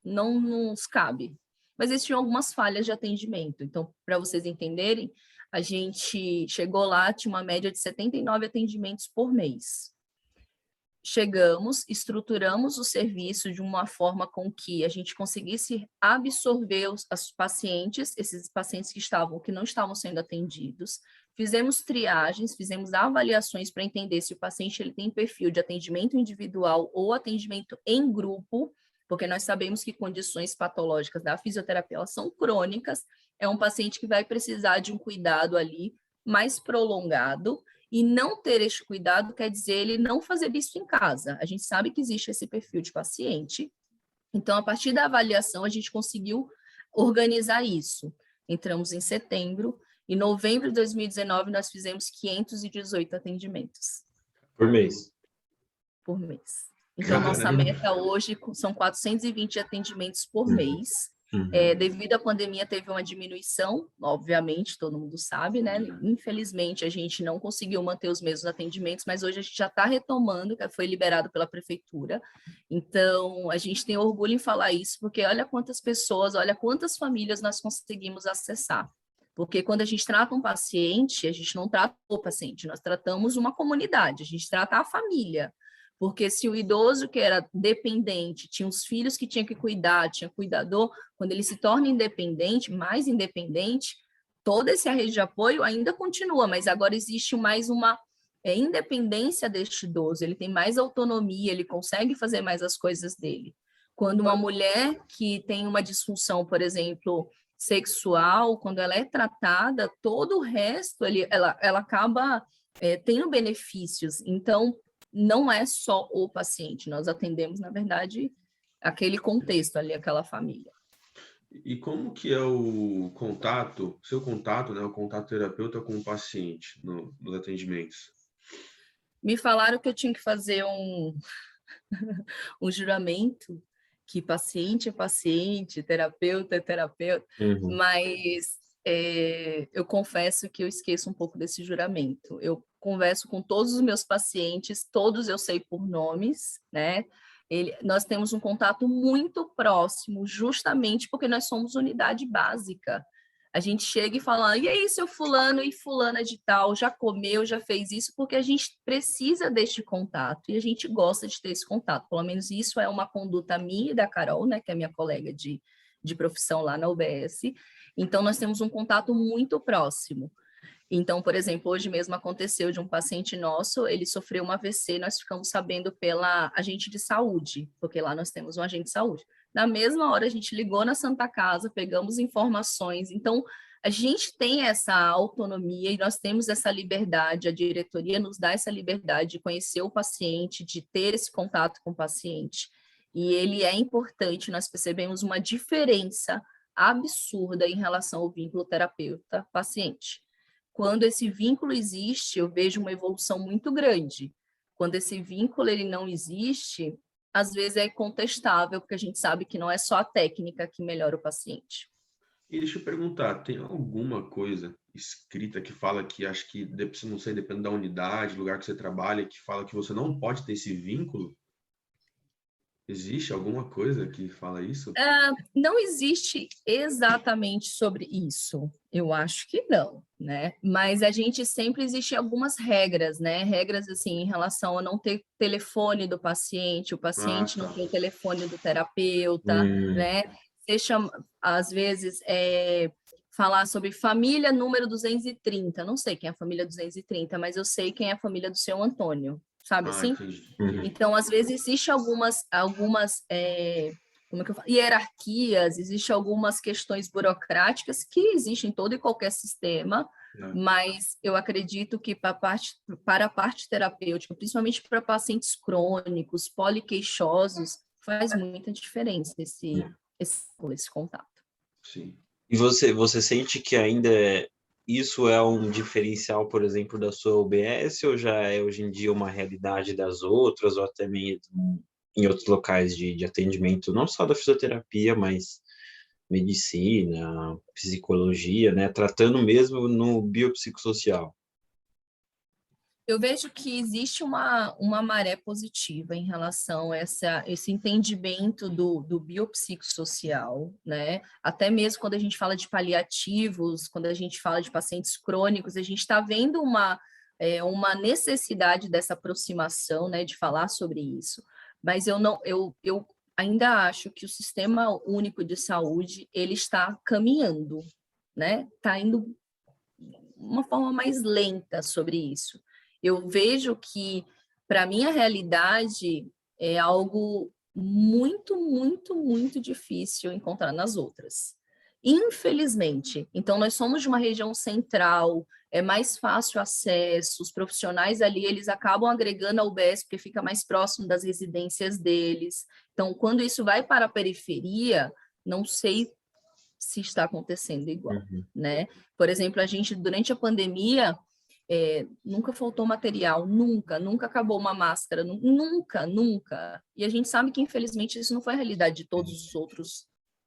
nos cabe. Mas existiam algumas falhas de atendimento. Então, para vocês entenderem, a gente chegou lá, tinha uma média de 79 atendimentos por mês. Chegamos, estruturamos o serviço de uma forma com que a gente conseguisse absorver esses pacientes que não estavam sendo atendidos. Fizemos triagens, fizemos avaliações para entender se o paciente ele tem perfil de atendimento individual ou atendimento em grupo, porque nós sabemos que condições patológicas da fisioterapia elas são crônicas, é um paciente que vai precisar de um cuidado ali mais prolongado, e não ter este cuidado quer dizer ele não fazer isso em casa. A gente sabe que existe esse perfil de paciente, então, a partir da avaliação, a gente conseguiu organizar isso. Entramos em setembro, em novembro de 2019, nós fizemos 518 atendimentos. Por mês. Por mês. Então, nossa meta hoje são 420 atendimentos por mês. Devido à pandemia, teve uma diminuição, obviamente, todo mundo sabe, né? Infelizmente, a gente não conseguiu manter os mesmos atendimentos, mas hoje a gente já está retomando, que foi liberado pela prefeitura. Então, a gente tem orgulho em falar isso, porque olha quantas pessoas, olha quantas famílias nós conseguimos acessar. Porque quando a gente trata um paciente, a gente não trata o paciente, nós tratamos uma comunidade, a gente trata a família. Porque se o idoso que era dependente, tinha os filhos que tinha que cuidar, tinha cuidador, quando ele se torna independente, mais independente, toda essa rede de apoio ainda continua, mas agora existe mais uma independência deste idoso, ele tem mais autonomia, ele consegue fazer mais as coisas dele. Quando uma mulher que tem uma disfunção, por exemplo, sexual, quando ela é tratada, todo o resto, ela acaba tendo benefícios. Então, não é só o paciente, nós atendemos, na verdade, aquele contexto ali, aquela família. E como que é o contato, seu contato, né, o contato terapeuta com o paciente nos atendimentos? Me falaram que eu tinha que fazer um juramento, que paciente é paciente, terapeuta é terapeuta, mas eu confesso que eu esqueço um pouco desse juramento. Eu converso com todos os meus pacientes, todos eu sei por nomes, né? Nós temos um contato muito próximo, justamente porque nós somos unidade básica. A gente chega e fala, e aí, seu fulano e fulana de tal, já comeu, já fez isso, porque a gente precisa deste contato e a gente gosta de ter esse contato. Pelo menos isso é uma conduta minha e da Carol, né, que é minha colega de profissão lá na UBS. Então, nós temos um contato muito próximo. Então, por exemplo, hoje mesmo aconteceu de um paciente nosso, ele sofreu um AVC, nós ficamos sabendo pela agente de saúde, porque lá nós temos um agente de saúde. Na mesma hora, a gente ligou na Santa Casa, pegamos informações. Então, a gente tem essa autonomia e nós temos essa liberdade, a diretoria nos dá essa liberdade de conhecer o paciente, de ter esse contato com o paciente. E ele é importante, nós percebemos uma diferença absurda em relação ao vínculo terapeuta-paciente. Quando esse vínculo existe, eu vejo uma evolução muito grande. Quando esse vínculo ele não existe, às vezes é contestável, porque a gente sabe que não é só a técnica que melhora o paciente. E deixa eu perguntar, tem alguma coisa escrita que fala que, acho que, não sei, depende da unidade, lugar que você trabalha, que fala que você não pode ter esse vínculo? Existe alguma coisa que fala isso? Não existe exatamente sobre isso. Eu acho que não, né? Mas a gente sempre existe algumas regras, né? Regras assim em relação a não ter telefone do paciente, o paciente não ter o telefone do terapeuta, né? Às vezes falar sobre família número 230. Não sei quem é a família 230, mas eu sei quem é a família do seu Antônio. Sabe assim? Entendi. Então, às vezes, existe algumas como é que eu falo? Hierarquias, existem algumas questões burocráticas que existem em todo e qualquer sistema, mas eu acredito que para a parte terapêutica, principalmente para pacientes crônicos, poliqueixosos, faz muita diferença esse contato. Sim. E você sente que ainda isso é um diferencial, por exemplo, da sua UBS, ou já é hoje em dia uma realidade das outras, ou até mesmo em outros locais de atendimento, não só da fisioterapia, mas medicina, psicologia, né? Tratando mesmo no biopsicossocial? Eu vejo que existe uma maré positiva em relação a esse entendimento do biopsicossocial, né? Até mesmo quando a gente fala de paliativos, quando a gente fala de pacientes crônicos, a gente está vendo uma necessidade dessa aproximação, né? De falar sobre isso. Mas eu ainda acho que o Sistema Único de Saúde ele está caminhando, né? Está indo uma forma mais lenta sobre isso. Eu vejo que, para a minha realidade, é algo muito, muito, muito difícil encontrar nas outras. Infelizmente. Então, nós somos de uma região central, é mais fácil acesso, os profissionais ali, eles acabam agregando a UBS porque fica mais próximo das residências deles. Então, quando isso vai para a periferia, não sei se está acontecendo igual, né? Por exemplo, a gente, durante a pandemia, nunca faltou material, nunca acabou uma máscara, nunca. E a gente sabe que, infelizmente, isso não foi a realidade de todos os outros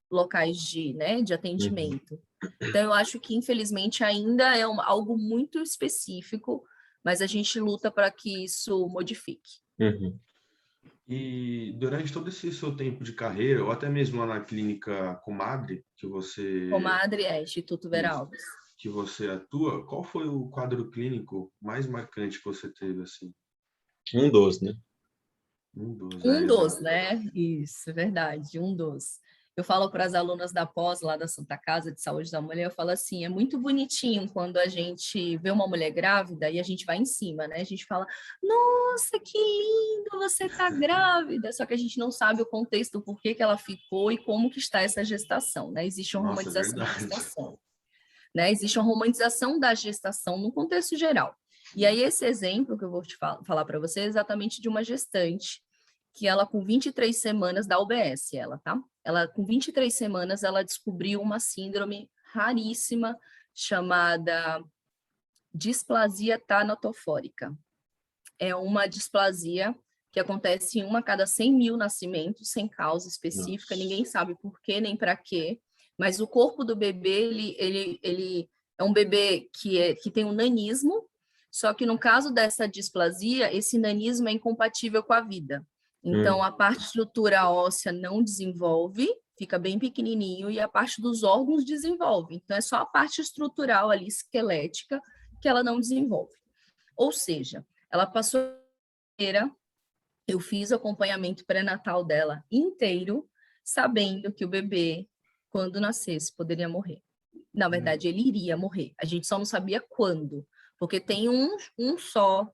locais de atendimento. Então, eu acho que, infelizmente, ainda é algo muito específico, mas a gente luta para que isso modifique. E durante todo esse seu tempo de carreira, ou até mesmo lá na clínica Comadre, Comadre Instituto Vera Alves. Que você atua, qual foi o quadro clínico mais marcante que você teve, assim? Um dos, né? Um dos, né? Isso, é verdade, um dos. Eu falo para as alunas da pós lá da Santa Casa de Saúde da Mulher, eu falo assim, é muito bonitinho quando a gente vê uma mulher grávida e a gente vai em cima, né? A gente fala, nossa, que lindo, você tá grávida. Só que a gente não sabe o contexto, por que ela ficou e como que está essa gestação, né? Existe uma romantização da gestação. Né? Existe uma romantização da gestação no contexto geral. E aí esse exemplo que eu vou te falar para você é exatamente de uma gestante que ela com 23 semanas da UBS, tá? Ela com 23 semanas ela descobriu uma síndrome raríssima chamada displasia tanatofórica. É uma displasia que acontece em 1 a cada 100 mil nascimentos, sem causa específica, ninguém sabe por quê nem para quê. Mas o corpo do bebê, ele é um bebê que tem um nanismo, só que no caso dessa displasia, esse nanismo é incompatível com a vida. Então, a parte estrutura óssea não desenvolve, fica bem pequenininho, e a parte dos órgãos desenvolve. Então, é só a parte estrutural ali, esquelética, que ela não desenvolve. Ou seja, ela passou inteira, eu fiz o acompanhamento pré-natal dela inteiro, sabendo que o bebê, quando nascesse, poderia morrer. Na verdade, ele iria morrer. A gente só não sabia quando, porque tem um só,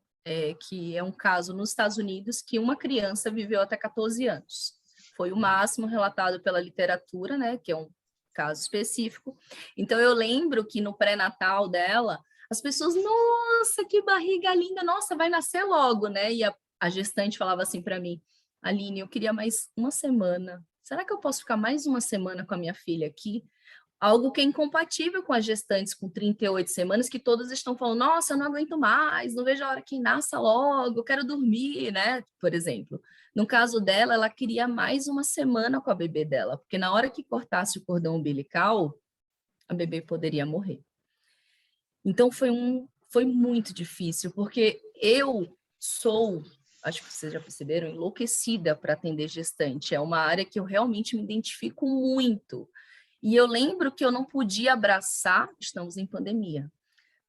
que é um caso nos Estados Unidos, que uma criança viveu até 14 anos. Foi o máximo relatado pela literatura, né, que é um caso específico. Então, eu lembro que no pré-natal dela, as pessoas, nossa, que barriga linda, nossa, vai nascer logo, né? E a gestante falava assim para mim, Aline, eu queria mais uma semana. Será que eu posso ficar mais uma semana com a minha filha aqui? Algo que é incompatível com as gestantes com 38 semanas, que todas estão falando, nossa, eu não aguento mais, não vejo a hora que nasça logo, eu quero dormir, né? Por exemplo. No caso dela, ela queria mais uma semana com a bebê dela, porque na hora que cortasse o cordão umbilical, a bebê poderia morrer. Então, foi muito difícil, porque eu sou, acho que vocês já perceberam, enlouquecida para atender gestante. É uma área que eu realmente me identifico muito. E eu lembro que eu não podia abraçar, estamos em pandemia,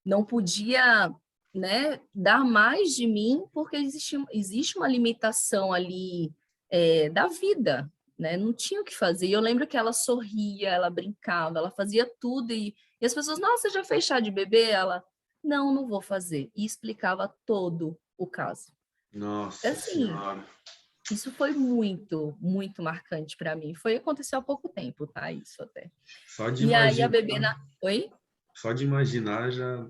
não podia, né, dar mais de mim, porque existe uma limitação ali da vida, né? Não tinha o que fazer. E eu lembro que ela sorria, ela brincava, ela fazia tudo, e as pessoas, nossa, já fez chá de bebê? Ela, não vou fazer. E explicava todo o caso. Nossa Assim, Senhora. isso foi muito, muito marcante para mim. Aconteceu há pouco tempo, tá? Isso até. Só de E aí a imaginar, bebê Oi? só de imaginar já.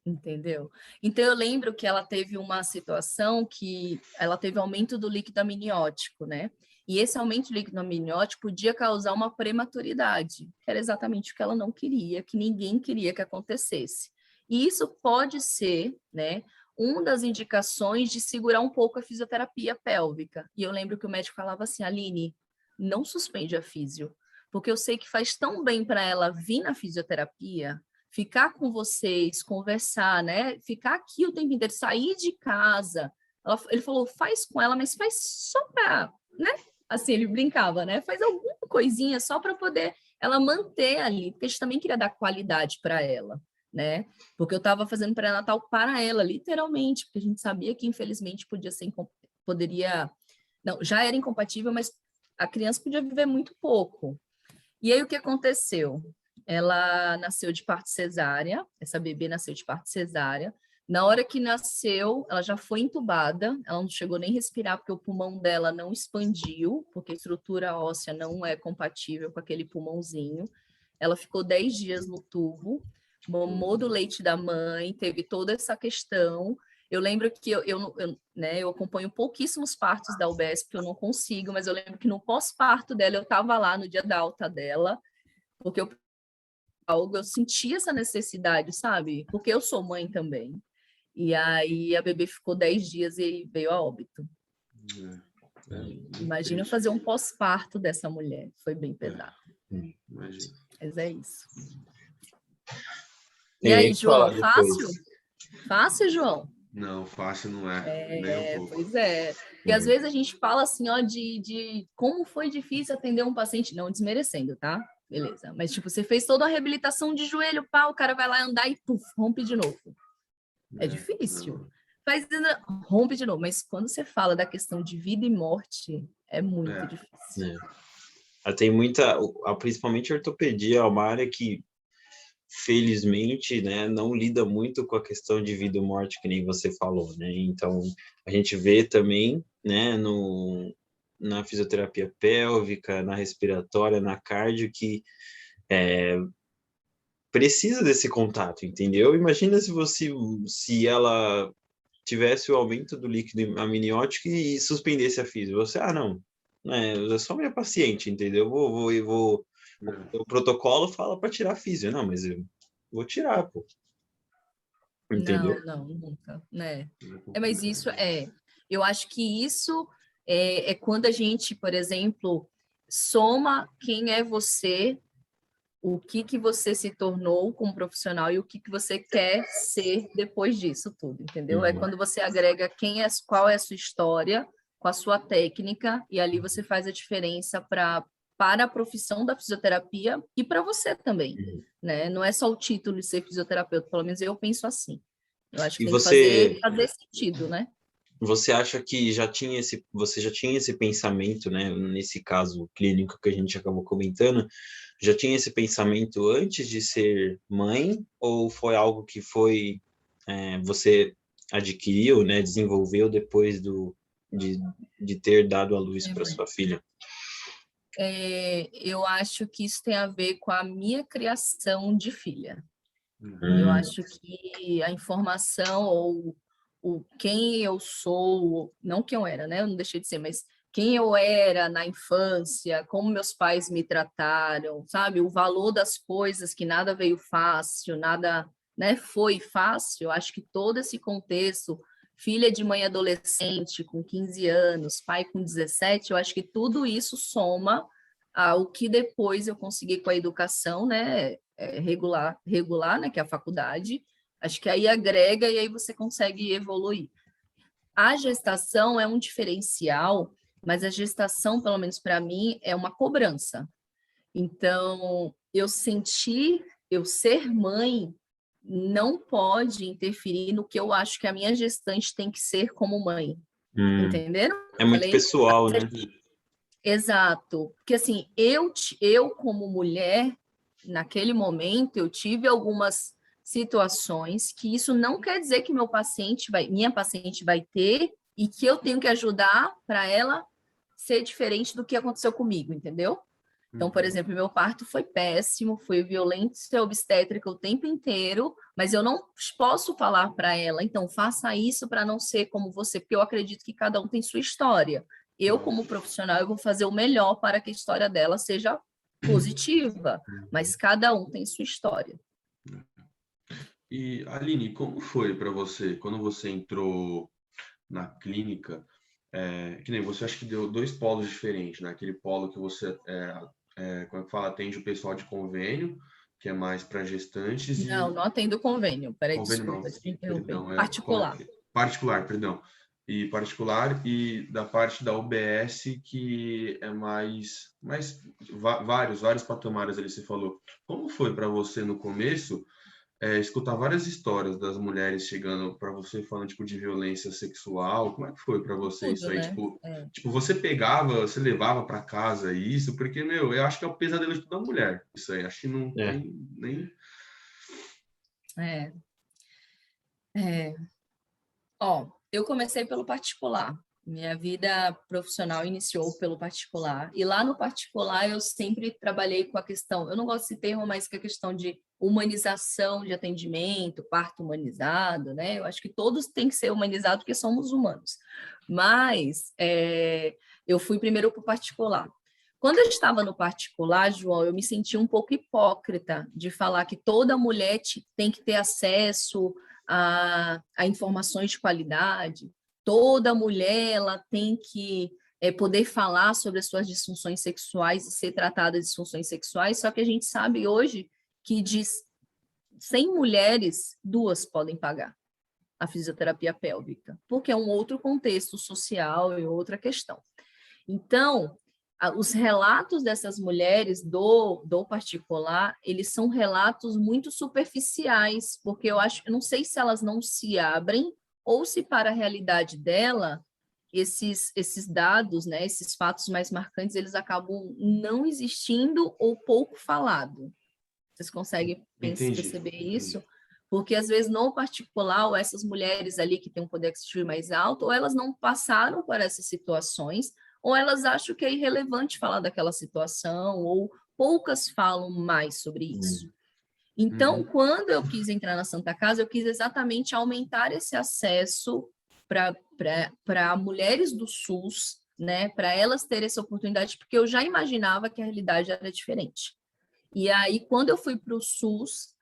Entendeu? Então eu lembro que ela teve uma situação que ela teve aumento do líquido amniótico, né? E esse aumento do líquido amniótico podia causar uma prematuridade, que era exatamente o que ela não queria, que ninguém queria que acontecesse. E isso pode ser, né, uma das indicações de segurar um pouco a fisioterapia pélvica. E eu lembro que o médico falava assim, Aline, não suspende a físio, porque eu sei que faz tão bem para ela vir na fisioterapia, ficar com vocês, conversar, né? Ficar aqui o tempo inteiro, sair de casa. Ele falou, faz com ela, mas faz só para, né? Assim, ele brincava, né? Faz alguma coisinha só para poder ela manter ali, porque a gente também queria dar qualidade para ela, né? Porque eu estava fazendo pré-natal para ela, literalmente, porque a gente sabia que infelizmente poderia, não, já era incompatível, mas a criança podia viver muito pouco. E aí o que aconteceu? Ela nasceu de parto cesárea, essa bebê nasceu de parto cesárea. Na hora que nasceu, ela já foi entubada, ela não chegou nem a respirar porque o pulmão dela não expandiu, porque a estrutura óssea não é compatível com aquele pulmãozinho. Ela ficou 10 dias no tubo, mamou do leite da mãe, teve toda essa questão. Eu lembro que eu acompanho pouquíssimos partos da UBS, porque eu não consigo, mas eu lembro que no pós-parto dela, eu estava lá no dia da alta dela, porque eu senti essa necessidade, sabe? Porque eu sou mãe também. E aí a bebê ficou 10 dias e veio a óbito. Imagina Triste. fazer um pós-parto dessa mulher. Foi bem pesado. Imagina. Mas é isso. E aí, João, fácil? Fácil, João? Não, fácil não é, nem um pouco. Pois é. Porque às vezes a gente fala assim, ó, de como foi difícil atender um paciente, não desmerecendo, tá? Beleza. Mas, tipo, você fez toda a reabilitação de joelho, pá, o cara vai lá andar e, puf, rompe de novo. É difícil. Rompe de novo. Mas quando você fala da questão de vida e morte, é muito difícil. Tem muita, principalmente a ortopedia, é uma área que felizmente, né, não lida muito com a questão de vida e morte, que nem você falou, né? Então, a gente vê também, né, na fisioterapia pélvica, na respiratória, na cardio, que precisa desse contato, entendeu? Imagina se ela tivesse o aumento do líquido amniótico e suspendesse a físio. Você, não, é só minha paciente, entendeu? O protocolo fala para tirar a físio. Não, mas eu vou tirar, pô. Entendeu? Não, nunca, né? Mas isso eu acho que isso é quando a gente, por exemplo, soma quem é você, o que você se tornou como profissional e o que você quer ser depois disso tudo, entendeu? É quando você agrega qual é a sua história com a sua técnica, e ali você faz a diferença para a profissão da fisioterapia e para você também, né? Não é só o título de ser fisioterapeuta, pelo menos eu penso assim. Eu acho que tem que fazer sentido, né? Você acha que você já tinha esse pensamento, né? Nesse caso clínico que a gente acabou comentando, já tinha esse pensamento antes de ser mãe, ou foi algo que você adquiriu, né? Desenvolveu depois de ter dado a luz para sua filha? Eu acho que isso tem a ver com a minha criação de filha. Eu acho que a informação ou quem eu sou, não quem eu era, né? Eu não deixei de ser, mas quem eu era na infância, como meus pais me trataram, sabe? O valor das coisas, que nada veio fácil, nada, né, foi fácil. Eu acho que todo esse contexto, filha de mãe adolescente com 15 anos, pai com 17, eu acho que tudo isso soma ao que depois eu consegui com a educação, né? Regular, né, que é a faculdade, acho que aí agrega e aí você consegue evoluir. A gestação é um diferencial, mas a gestação, pelo menos para mim, é uma cobrança. Então, eu ser mãe não pode interferir no que eu acho que a minha gestante tem que ser como mãe. Entenderam? É muito pessoal, né? Exato. Porque assim, eu como mulher, naquele momento, eu tive algumas situações que isso não quer dizer que minha paciente vai ter e que eu tenho que ajudar para ela ser diferente do que aconteceu comigo, entendeu? Então, por exemplo, meu parto foi péssimo, foi violência obstétrica o tempo inteiro, mas eu não posso falar para ela, então faça isso para não ser como você, porque eu acredito que cada um tem sua história. Eu, como profissional, eu vou fazer o melhor para que a história dela seja positiva, mas cada um tem sua história. E, Aline, como foi para você, quando você entrou na clínica, que nem você, acho que deu 2 polos diferentes, né? Aquele polo que você, como é que fala, atende o pessoal de convênio, que é mais para gestantes, Não atendo convênio, peraí, convênio desculpa, não, te interromper. perdão, Particular. perdão. E particular, e da parte da UBS, que é vários patamares ali, você falou. Como foi para você no começo escutar várias histórias das mulheres chegando para você falando tipo de violência sexual? Como é que foi para você isso Tudo, aí? né? Tipo, você levava para casa isso? Porque, meu, eu acho que é o pesadelo de toda mulher. Isso aí, acho que não nem... Ó, eu comecei pelo particular. Minha vida profissional iniciou pelo particular. E lá no particular eu sempre trabalhei com a questão, eu não gosto desse termo, mas com a questão de humanização de atendimento, parto humanizado, né? Eu acho que todos têm que ser humanizados porque somos humanos. Mas eu fui primeiro para o particular. Quando eu estava no particular, João, eu me senti um pouco hipócrita de falar que toda mulher tem que ter acesso a informações de qualidade. Toda mulher ela tem que poder falar sobre as suas disfunções sexuais e ser tratada de disfunções sexuais, só que a gente sabe hoje que de 100 mulheres, 2 podem pagar a fisioterapia pélvica, porque é um outro contexto social e outra questão. Então, os relatos dessas mulheres do particular, eles são relatos muito superficiais, porque eu não sei se elas não se abrem ou se para a realidade dela esses dados, né, esses fatos mais marcantes, eles acabam não existindo ou pouco falado. Vocês conseguem perceber isso? Porque, às vezes, no particular, essas mulheres ali que têm um poder aquisitivo mais alto, ou elas não passaram por essas situações, ou elas acham que é irrelevante falar daquela situação, ou poucas falam mais sobre isso. Então, quando eu quis entrar na Santa Casa, eu quis exatamente aumentar esse acesso para mulheres do SUS, né, para elas terem essa oportunidade, porque eu já imaginava que a realidade era diferente. E aí, quando eu fui para o SUS,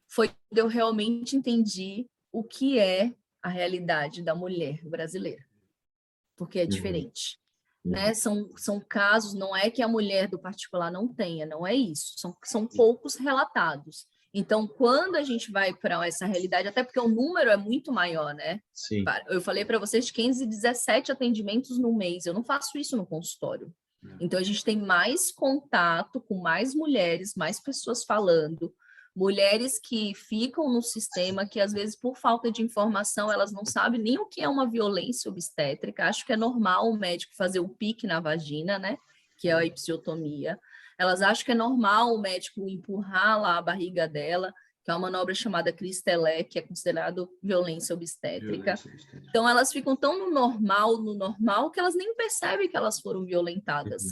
foi quando eu realmente entendi o que é a realidade da mulher brasileira, porque é diferente. né? São casos, não é que a mulher do particular não tenha, não é isso. São poucos relatados. Então, quando a gente vai para essa realidade, até porque o número é muito maior, né? Sim. Eu falei para vocês de 15 e 17 atendimentos no mês. Eu não faço isso no consultório. Então, a gente tem mais contato com mais mulheres, mais pessoas falando, mulheres que ficam no sistema, que às vezes, por falta de informação, elas não sabem nem o que é uma violência obstétrica. Acho que é normal o médico fazer o pique na vagina, né? Que é a episiotomia. Elas acham que é normal o médico empurrar lá a barriga dela, que é uma manobra chamada Cristelé, que é considerado violência obstétrica. Então, elas ficam tão no normal, que elas nem percebem que elas foram violentadas.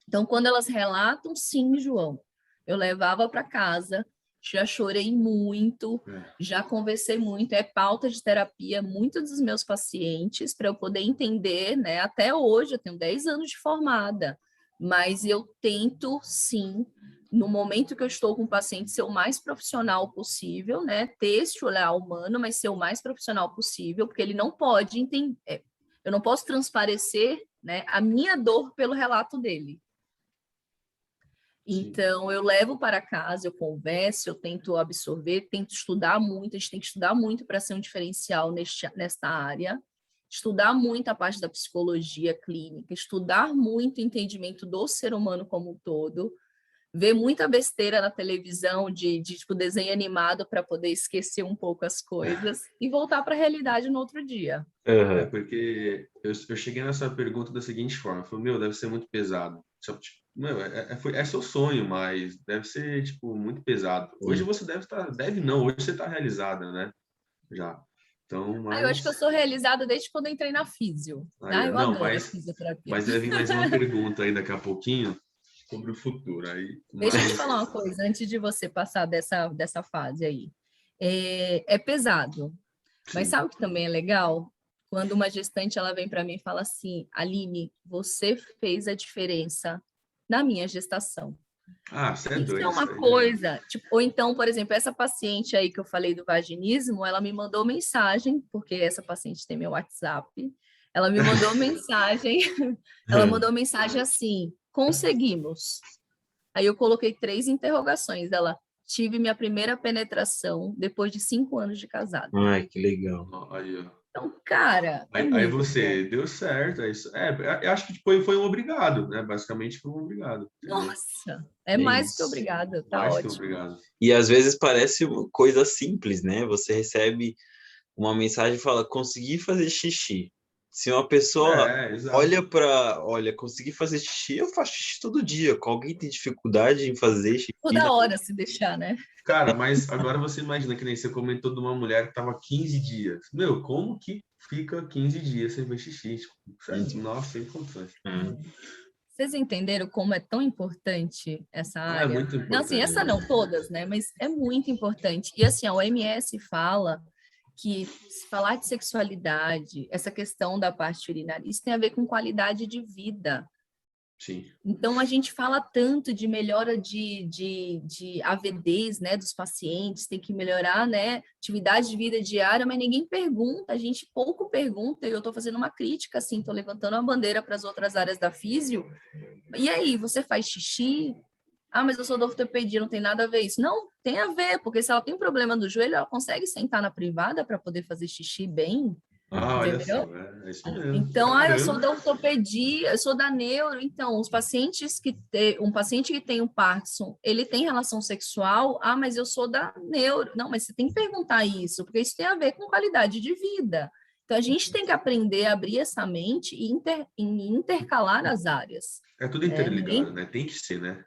Então, quando elas relatam, sim, João, eu levava para casa, já chorei muito, já conversei muito, é pauta de terapia, muitos dos meus pacientes, para eu poder entender, né? Até hoje, eu tenho 10 anos de formada, mas eu tento, sim, no momento que eu estou com o paciente, ser o mais profissional possível, né? Ter esse olhar humano, mas ser o mais profissional possível, porque ele não pode entender, eu não posso transparecer, né, a minha dor pelo relato dele. Então, eu levo para casa, eu converso, eu tento absorver, tento estudar muito, a gente tem que estudar muito para ser um diferencial nesta área, estudar muito a parte da psicologia clínica, estudar muito o entendimento do ser humano como um todo, ver muita besteira na televisão de tipo, desenho animado para poder esquecer um pouco as coisas e voltar para a realidade no outro dia. Porque eu cheguei nessa pergunta da seguinte forma, eu falei, deve ser muito pesado. É seu sonho, mas deve ser, tipo, muito pesado. Hoje você hoje você está realizada, né? Já. Então, eu acho que eu sou realizada desde quando eu entrei na físio. Eu adoro a fisioterapia. Mas vai vir mais uma pergunta aí daqui a pouquinho sobre o futuro. Deixa eu te falar uma coisa, antes de você passar dessa fase aí. É pesado, mas sabe o que também é legal? Quando uma gestante ela vem para mim e fala assim, Aline, você fez a diferença na minha gestação. Você é Isso doido. é uma coisa, tipo, ou então, por exemplo, essa paciente aí que eu falei do vaginismo, ela me mandou mensagem, porque essa paciente tem meu WhatsApp, ela me mandou mensagem, ela mandou mensagem assim, conseguimos. Aí eu coloquei 3 interrogações, ela, tive minha primeira penetração depois de 5 anos de casada. Ai, que legal. Aí, ó. Então, cara... Aí você, deu certo, é isso. Eu acho que foi um obrigado, né? Basicamente foi um obrigado. Nossa, mais que obrigado, tá mais ótimo. Que obrigado. E às vezes parece uma coisa simples, né? Você recebe uma mensagem e fala, consegui fazer xixi. Se uma pessoa olha, consegui fazer xixi, eu faço xixi todo dia. Alguém tem dificuldade em fazer xixi? Toda hora, se deixar, né? Cara, mas agora você imagina que nem você comentou de uma mulher que estava 15 dias. Como que fica 15 dias sem ver xixi? Nossa, sem condições. Vocês entenderam como é tão importante essa área? É muito importante. Não, assim, essa não, todas, né? Mas é muito importante. E assim, a OMS fala que se falar de sexualidade, essa questão da parte urinária, isso tem a ver com qualidade de vida. Sim. Então, a gente fala tanto de melhora de AVDs, né, dos pacientes, tem que melhorar, né, atividade de vida diária, mas ninguém pergunta, a gente pouco pergunta, e eu estou fazendo uma crítica, assim, estou levantando a bandeira para as outras áreas da físio. E aí, você faz xixi? Mas eu sou da ortopedia, não tem nada a ver isso. Não, tem a ver, porque se ela tem um problema do joelho, ela consegue sentar na privada para poder fazer xixi bem. Olha só, é isso mesmo. Então, eu sou da ortopedia, eu sou da neuro. Então, os pacientes um paciente que tem o Parkinson, ele tem relação sexual? Mas eu sou da neuro. Não, mas você tem que perguntar isso, porque isso tem a ver com qualidade de vida. Então, a gente tem que aprender a abrir essa mente e intercalar as áreas. É tudo interligado, né? Tem que ser, né?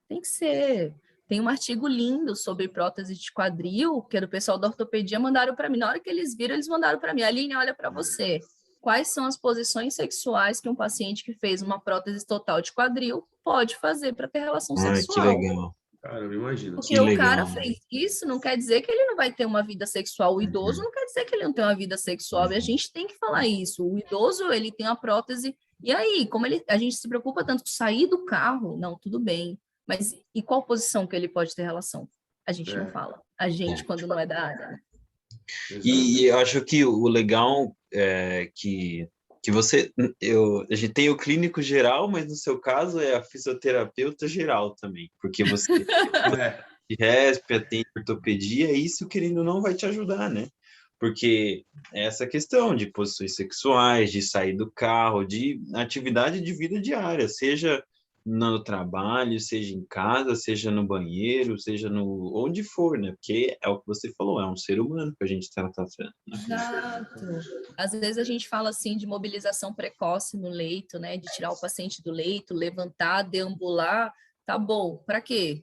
Tem que ser. Tem um artigo lindo sobre prótese de quadril, que é do pessoal da ortopedia, mandaram para mim. Na hora que eles viram, eles mandaram para mim. Aline, olha para você. Quais são as posições sexuais que um paciente que fez uma prótese total de quadril pode fazer para ter relação sexual? Que legal. Cara, eu imagino. Porque o cara fez isso, não quer dizer que ele não vai ter uma vida sexual. O idoso não quer dizer que ele não tem uma vida sexual. E a gente tem que falar isso. O idoso, ele tem a prótese. E aí, como a gente se preocupa tanto com sair do carro, não, tudo bem. Mas e qual posição que ele pode ter relação? A gente não fala. A gente, quando não é da área. Né? E eu acho que o legal é que que a gente tem o clínico geral, mas no seu caso é a fisioterapeuta geral também, porque você tem ortopedia, e isso, querendo ou não, vai te ajudar, né? Porque essa questão de posições sexuais, de sair do carro, de atividade de vida diária, seja no trabalho, seja em casa, seja no banheiro, seja onde for, né? Porque é o que você falou, é um ser humano que a gente está tratando. Exato. Às vezes a gente fala assim de mobilização precoce no leito, né? De tirar o paciente do leito, levantar, deambular. Tá bom, para quê?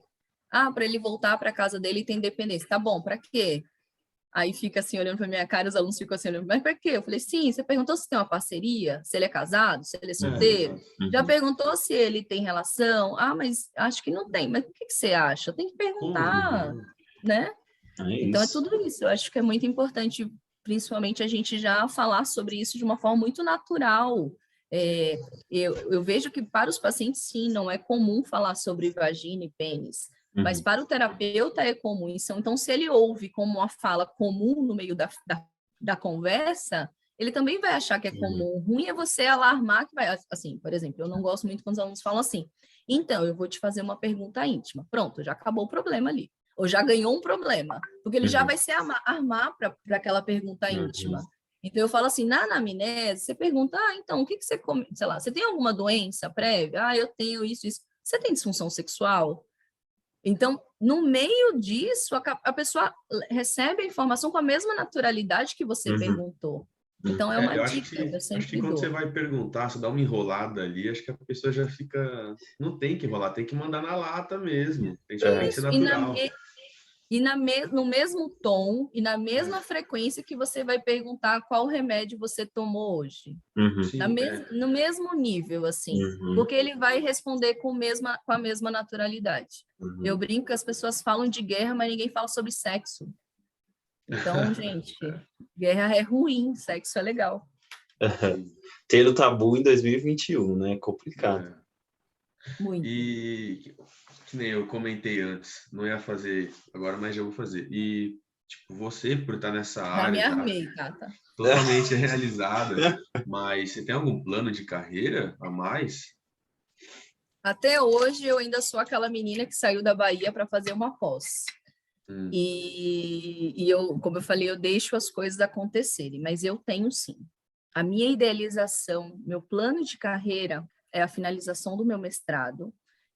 Para ele voltar para casa dele e ter independência. Tá bom, para quê? Aí fica assim olhando para minha cara, os alunos ficam assim olhando, mas para quê? Eu falei, sim, você perguntou se tem uma parceria, se ele é casado, se ele é solteiro? Já perguntou se ele tem relação? Mas acho que não tem. Mas o que você acha? Tem que perguntar, né? Então é tudo isso. Eu acho que é muito importante, principalmente, a gente já falar sobre isso de uma forma muito natural. Eu vejo que para os pacientes, sim, não é comum falar sobre vagina e pênis. Mas para o terapeuta é comum isso. Então, se ele ouve como uma fala comum no meio da conversa, ele também vai achar que é comum. Ruim é você alarmar que vai... Assim, por exemplo, eu não gosto muito quando os alunos falam assim, então, eu vou te fazer uma pergunta íntima. Pronto, já acabou o problema ali. Ou já ganhou um problema. Porque ele já vai se armar para aquela pergunta íntima. Então, eu falo assim, na anamnese, você pergunta, então, o que você come? Sei lá, você tem alguma doença prévia? Eu tenho isso. Você tem disfunção sexual? Então, no meio disso, a pessoa recebe a informação com a mesma naturalidade que você perguntou. Então, é uma dica, eu sempre acho que quando você vai perguntar, você dá uma enrolada ali, acho que a pessoa já fica... Não tem que enrolar, tem que mandar na lata mesmo. Tem que ser natural. No mesmo tom e na mesma frequência que você vai perguntar qual remédio você tomou hoje. No mesmo nível, assim. Porque ele vai responder com a mesma naturalidade. Eu brinco que as pessoas falam de guerra, mas ninguém fala sobre sexo. Então, gente, guerra é ruim, sexo é legal. Ter o tabu em 2021, né? É complicado. Muito. E que nem eu comentei antes, não ia fazer agora, mas já vou fazer. E tipo, você por estar nessa área, já me armei, Tata. Totalmente realizada, mas você tem algum plano de carreira a mais? Até hoje eu ainda sou aquela menina que saiu da Bahia para fazer uma pós. E eu, como eu falei, eu deixo as coisas acontecerem, mas eu tenho sim. A minha idealização, meu plano de carreira é a finalização do meu mestrado.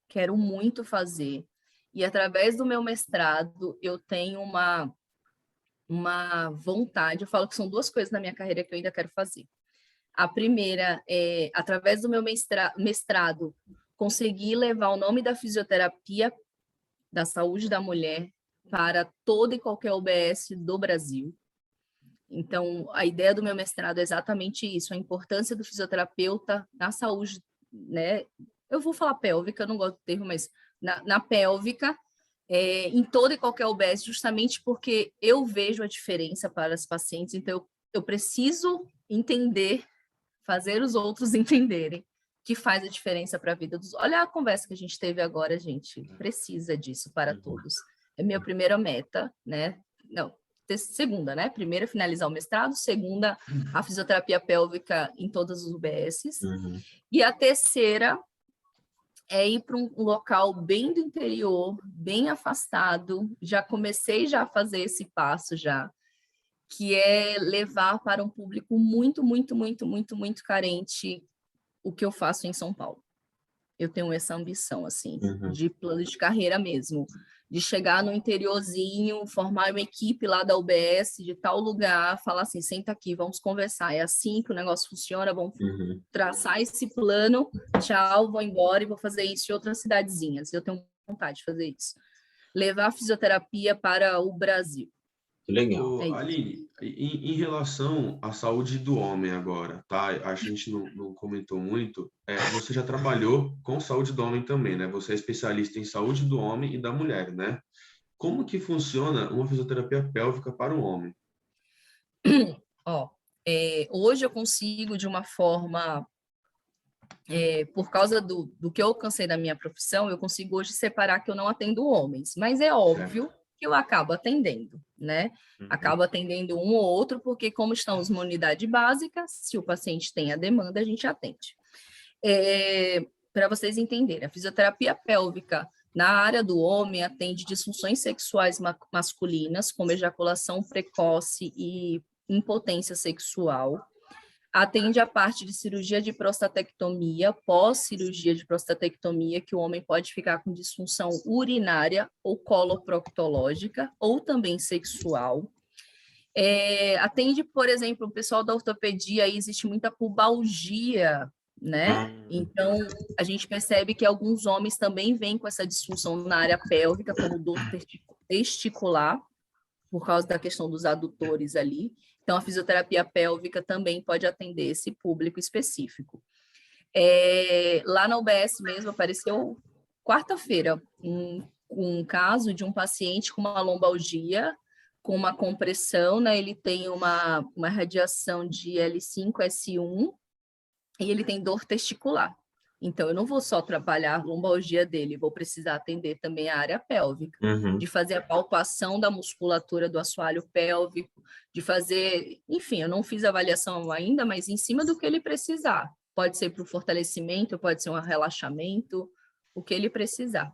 Quero muito fazer. E através do meu mestrado, eu tenho uma vontade. Eu falo que são duas coisas na minha carreira que eu ainda quero fazer. A primeira é, através do meu mestrado, conseguir levar o nome da fisioterapia da saúde da mulher para toda e qualquer UBS do Brasil. Então, a ideia do meu mestrado é exatamente isso, a importância do fisioterapeuta na saúde, né? Eu vou falar pélvica, eu não gosto do termo, mas na pélvica, em toda e qualquer UBS, justamente porque eu vejo a diferença para as pacientes, então eu preciso entender, fazer os outros entenderem que faz a diferença para a vida dos... Olha a conversa que a gente teve agora, gente, precisa disso para todos. É minha primeira meta, né? Não, segunda, né? Primeira, finalizar o mestrado. Segunda, a fisioterapia pélvica em todas as UBSs. E a terceira é ir para um local bem do interior, bem afastado. Já comecei já a fazer esse passo já, que é levar para um público muito, muito, muito, muito, muito carente o que eu faço em São Paulo. Eu tenho essa ambição, assim, de plano de carreira mesmo, de chegar no interiorzinho, formar uma equipe lá da UBS de tal lugar, falar assim, senta aqui, vamos conversar, é assim que o negócio funciona, vamos traçar esse plano, tchau, vou embora e vou fazer isso em outras cidadezinhas. Eu tenho vontade de fazer isso. Levar a fisioterapia para o Brasil. Legal. Aline, em relação à saúde do homem agora, tá? A gente não comentou muito. Você já trabalhou com saúde do homem também, né? Você é especialista em saúde do homem e da mulher, né? Como que funciona uma fisioterapia pélvica para o homem? Hoje eu consigo, de uma forma... por causa do que eu alcancei da minha profissão, eu consigo hoje separar que eu não atendo homens. Mas é óbvio que eu acabo atendendo, né? Acabo atendendo um ou outro, porque como estamos numa unidade básica, se o paciente tem a demanda, a gente atende. Para vocês entenderem, a fisioterapia pélvica na área do homem atende disfunções sexuais masculinas, como ejaculação precoce e impotência sexual. Atende a parte de cirurgia de prostatectomia, pós-cirurgia de prostatectomia, que o homem pode ficar com disfunção urinária ou coloproctológica, ou também sexual. Atende, por exemplo, o pessoal da ortopedia, aí existe muita pubalgia, né? Então, a gente percebe que alguns homens também vêm com essa disfunção na área pélvica, como dor testicular, por causa da questão dos adutores ali. Então, a fisioterapia pélvica também pode atender esse público específico. Lá na UBS mesmo, apareceu quarta-feira um caso de um paciente com uma lombalgia, com uma compressão, né? Ele tem uma radiação de L5-S1 e ele tem dor testicular. Então, eu não vou só trabalhar a lombalgia dele, vou precisar atender também a área pélvica, de fazer a palpação da musculatura do assoalho pélvico, de fazer... Enfim, eu não fiz avaliação ainda, mas em cima do que ele precisar. Pode ser para o fortalecimento, pode ser um relaxamento, o que ele precisar.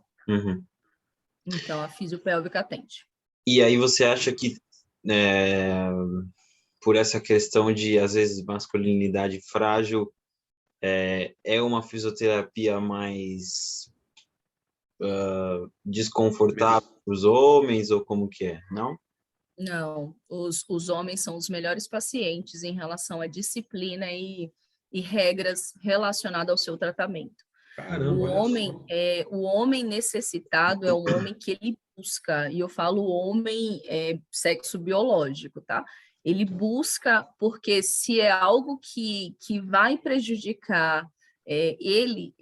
Então, a fisiopélvica atende. E aí você acha que, por essa questão de, às vezes, masculinidade frágil, é uma fisioterapia mais desconfortável para os homens, ou como que é, não? Não, os homens são os melhores pacientes em relação à disciplina e regras relacionadas ao seu tratamento. Caramba, o homem necessitado é um homem que ele busca, e eu falo homem sexo biológico, tá? Ele busca, porque se é algo que vai prejudicar ele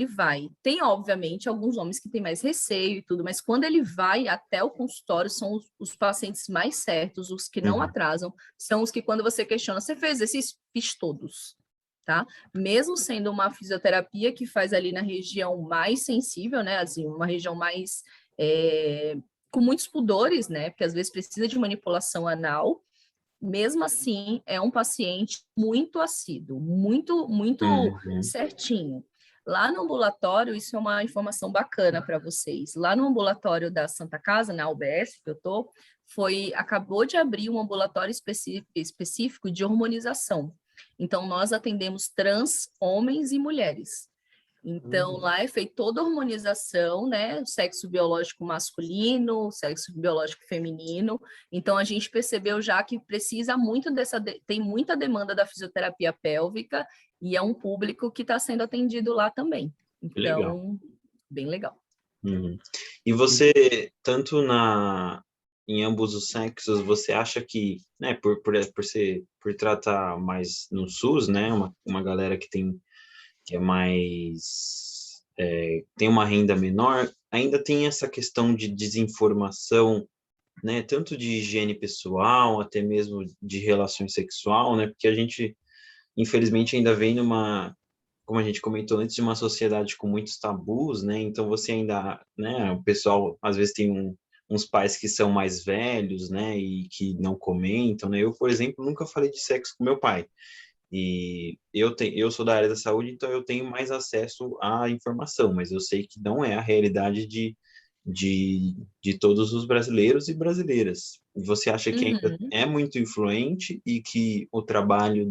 vai. Tem, obviamente, alguns homens que têm mais receio e tudo, mas quando ele vai até o consultório, são os pacientes mais certos, os que não atrasam, são os que, quando você questiona, você fez exercício? Fiz todos, tá? Mesmo sendo uma fisioterapia que faz ali na região mais sensível, né? Assim, uma região mais... com muitos pudores, né? Porque às vezes precisa de manipulação anal. Mesmo assim, é um paciente muito assíduo, muito certinho. Lá no ambulatório, isso é uma informação bacana para vocês. Lá no ambulatório da Santa Casa, na UBS que eu tô, acabou de abrir um ambulatório específico de hormonização. Então, nós atendemos trans, homens e mulheres. Então, lá é feita toda a hormonização, né? O sexo biológico masculino, o sexo biológico feminino. Então, a gente percebeu já que precisa muito tem muita demanda da fisioterapia pélvica e é um público que está sendo atendido lá também. Então, legal. Bem legal. E você, tanto em ambos os sexos, você acha que, né, por tratar mais no SUS, né, uma galera que é mais, tem uma renda menor, ainda tem essa questão de desinformação, né, tanto de higiene pessoal, até mesmo de relações sexual, né, porque a gente, infelizmente, ainda vem como a gente comentou antes, de uma sociedade com muitos tabus, né, então você ainda, né, o pessoal, às vezes, tem uns pais que são mais velhos, né, e que não comentam, né, eu, por exemplo, nunca falei de sexo com meu pai. E eu sou da área da saúde, então eu tenho mais acesso à informação, mas eu sei que não é a realidade de todos os brasileiros e brasileiras. Você acha que ainda é muito influente e que o trabalho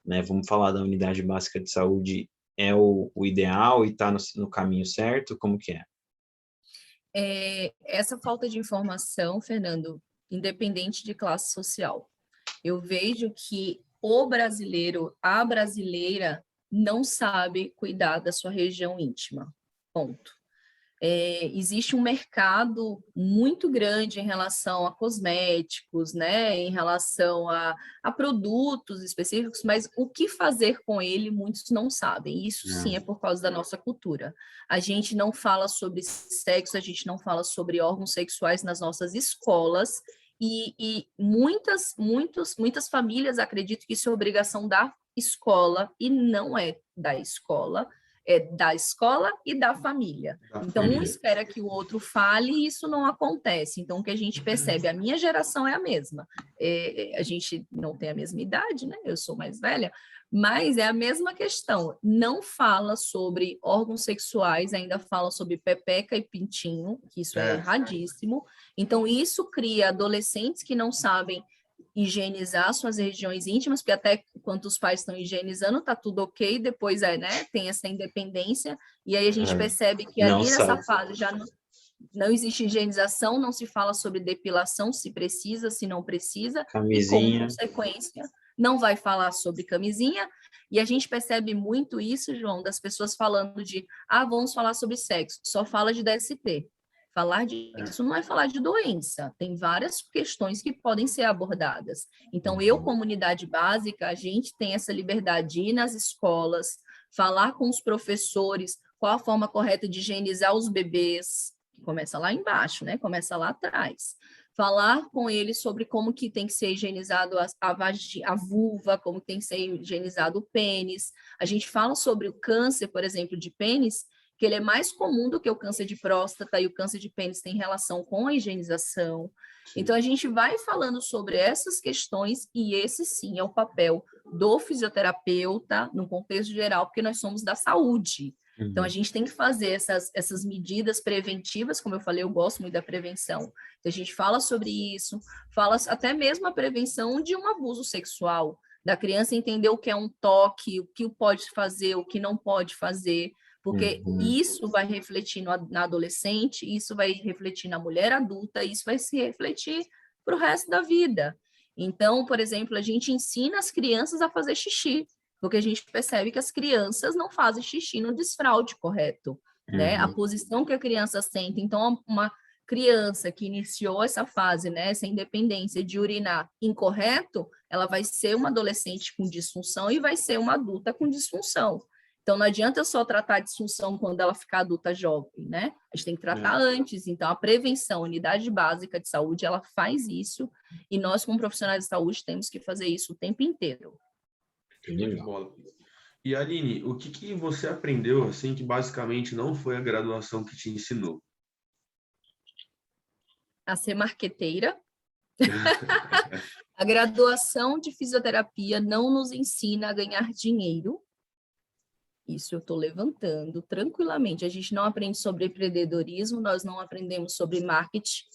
né, vamos falar da unidade básica de saúde, é o ideal e está no caminho certo? Como que é? Essa falta de informação, Fernando, independente de classe social, eu vejo que o brasileiro, a brasileira, não sabe cuidar da sua região íntima. Ponto. Existe um mercado muito grande em relação a cosméticos, né? Em relação a produtos específicos, mas o que fazer com ele, muitos não sabem. Isso sim é por causa da nossa cultura. A gente não fala sobre sexo, a gente não fala sobre órgãos sexuais nas nossas escolas, e muitas famílias acreditam que isso é obrigação da escola, e não é da escola. da escola e da família. Então, um espera que o outro fale e isso não acontece. Então, o que a gente percebe, a minha geração é a mesma. A gente não tem a mesma idade, né? Eu sou mais velha, mas é a mesma questão. Não fala sobre órgãos sexuais, ainda fala sobre pepeca e pintinho, que isso é erradíssimo. Então, isso cria adolescentes que não sabem higienizar suas regiões íntimas, porque até quando os pais estão higienizando, tá tudo ok, depois né, tem essa independência, e aí a gente percebe que ali nessa fase já não existe higienização, não se fala sobre depilação, se precisa, se não precisa, camisinha. E como consequência não vai falar sobre camisinha, e a gente percebe muito isso, João, das pessoas falando de, vamos falar sobre sexo, só fala de DST. Falar disso não é falar de doença, tem várias questões que podem ser abordadas. Então, comunidade básica, a gente tem essa liberdade de ir nas escolas, falar com os professores qual a forma correta de higienizar os bebês, que começa lá embaixo, né? Começa lá atrás. Falar com eles sobre como que tem que ser higienizado a vulva, como tem que ser higienizado o pênis. A gente fala sobre o câncer, por exemplo, de pênis, que ele é mais comum do que o câncer de próstata, e o câncer de pênis tem relação com a higienização. Sim. Então, a gente vai falando sobre essas questões, e esse, sim, é o papel do fisioterapeuta, no contexto geral, porque nós somos da saúde. Então, a gente tem que fazer essas medidas preventivas, como eu falei, eu gosto muito da prevenção. Então, a gente fala sobre isso, fala até mesmo a prevenção de um abuso sexual, da criança entender o que é um toque, o que pode fazer, o que não pode fazer, porque isso vai refletir na adolescente, isso vai refletir na mulher adulta, isso vai se refletir para o resto da vida. Então, por exemplo, a gente ensina as crianças a fazer xixi, porque a gente percebe que as crianças não fazem xixi no desfraude correto, né? A posição que a criança sente. Então, uma criança que iniciou essa fase, né, essa independência de urinar incorreto, ela vai ser uma adolescente com disfunção e vai ser uma adulta com disfunção. Então, não adianta só tratar a disfunção quando ela ficar adulta jovem, né? A gente tem que tratar antes. Então, a prevenção, a unidade básica de saúde, ela faz isso, e nós, como profissionais de saúde, temos que fazer isso o tempo inteiro. E, Aline, o que você aprendeu, assim, que basicamente não foi a graduação que te ensinou? A ser marqueteira. A graduação de fisioterapia não nos ensina a ganhar dinheiro. Isso eu estou levantando tranquilamente. A gente não aprende sobre empreendedorismo, nós não aprendemos sobre marketing.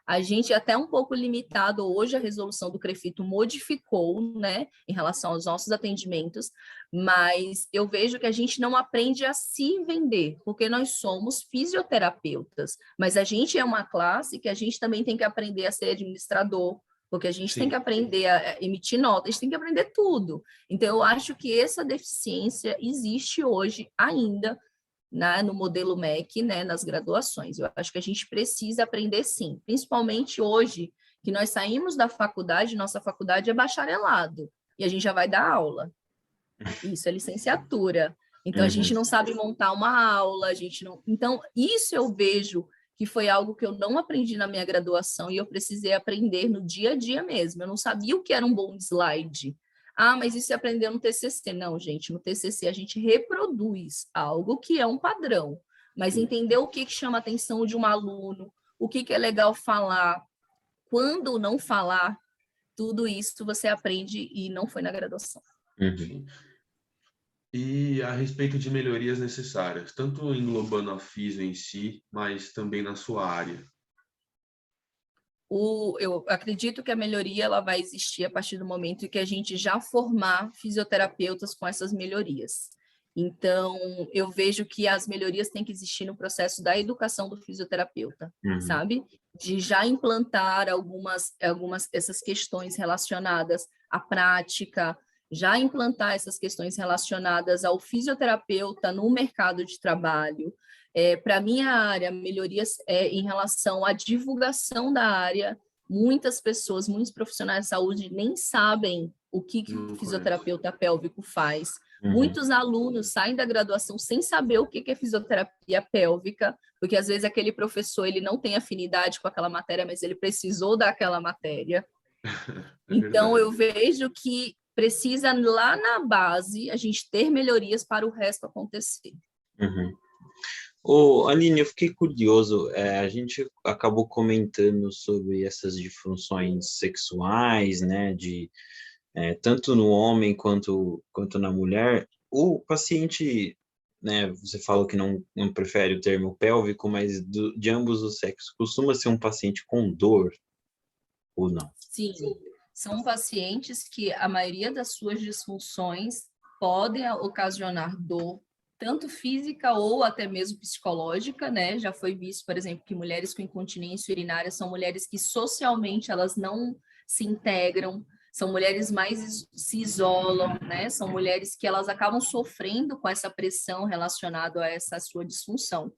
A gente é até um pouco limitado. Hoje a resolução do CREFITO modificou, né, em relação aos nossos atendimentos, mas eu vejo que a gente não aprende a se vender, porque nós somos fisioterapeutas, mas a gente é uma classe que a gente também tem que aprender a ser administrador, porque a gente tem que aprender a emitir notas, a gente tem que aprender tudo. Então, eu acho que essa deficiência existe hoje ainda no modelo MEC, né, nas graduações. Eu acho que a gente precisa aprender, sim, principalmente hoje, que nós saímos da faculdade, nossa faculdade é bacharelado, e a gente já vai dar aula. Isso é licenciatura. Então, a gente não sabe montar uma aula, a gente não... Então, isso eu vejo que foi algo que eu não aprendi na minha graduação e eu precisei aprender no dia a dia mesmo. Eu não sabia o que era um bom slide. Mas isso você aprendeu no TCC. Não, gente, no TCC a gente reproduz algo que é um padrão, mas entender o que chama a atenção de um aluno, o que é legal falar, quando não falar, tudo isso você aprende e não foi na graduação. E a respeito de melhorias necessárias, tanto englobando a fisio em si, mas também na sua área. Eu acredito que a melhoria ela vai existir a partir do momento em que a gente já formar fisioterapeutas com essas melhorias. Então, eu vejo que as melhorias têm que existir no processo da educação do fisioterapeuta, sabe? De já implantar algumas essas questões relacionadas à prática, já implantar essas questões relacionadas ao fisioterapeuta no mercado de trabalho. Para a minha área, melhorias em relação à divulgação da área. Muitas pessoas, muitos profissionais de saúde nem sabem o que o fisioterapeuta pélvico faz. Muitos alunos saem da graduação sem saber o que é fisioterapia pélvica, porque às vezes aquele professor ele não tem afinidade com aquela matéria, mas ele precisou daquela matéria. Então, eu vejo que precisa, lá na base, a gente ter melhorias para o resto acontecer. Uhum. Aline, eu fiquei curioso, a gente acabou comentando sobre essas disfunções sexuais, né, tanto no homem quanto na mulher. O paciente, né, você falou que não prefere o termo pélvico, mas de ambos os sexos, costuma ser um paciente com dor ou não? Sim, são pacientes que a maioria das suas disfunções podem ocasionar dor, tanto física ou até mesmo psicológica, né? Já foi visto, por exemplo, que mulheres com incontinência urinária são mulheres que socialmente elas não se integram, são mulheres mais se isolam, né? São mulheres que elas acabam sofrendo com essa pressão relacionada a essa sua disfunção.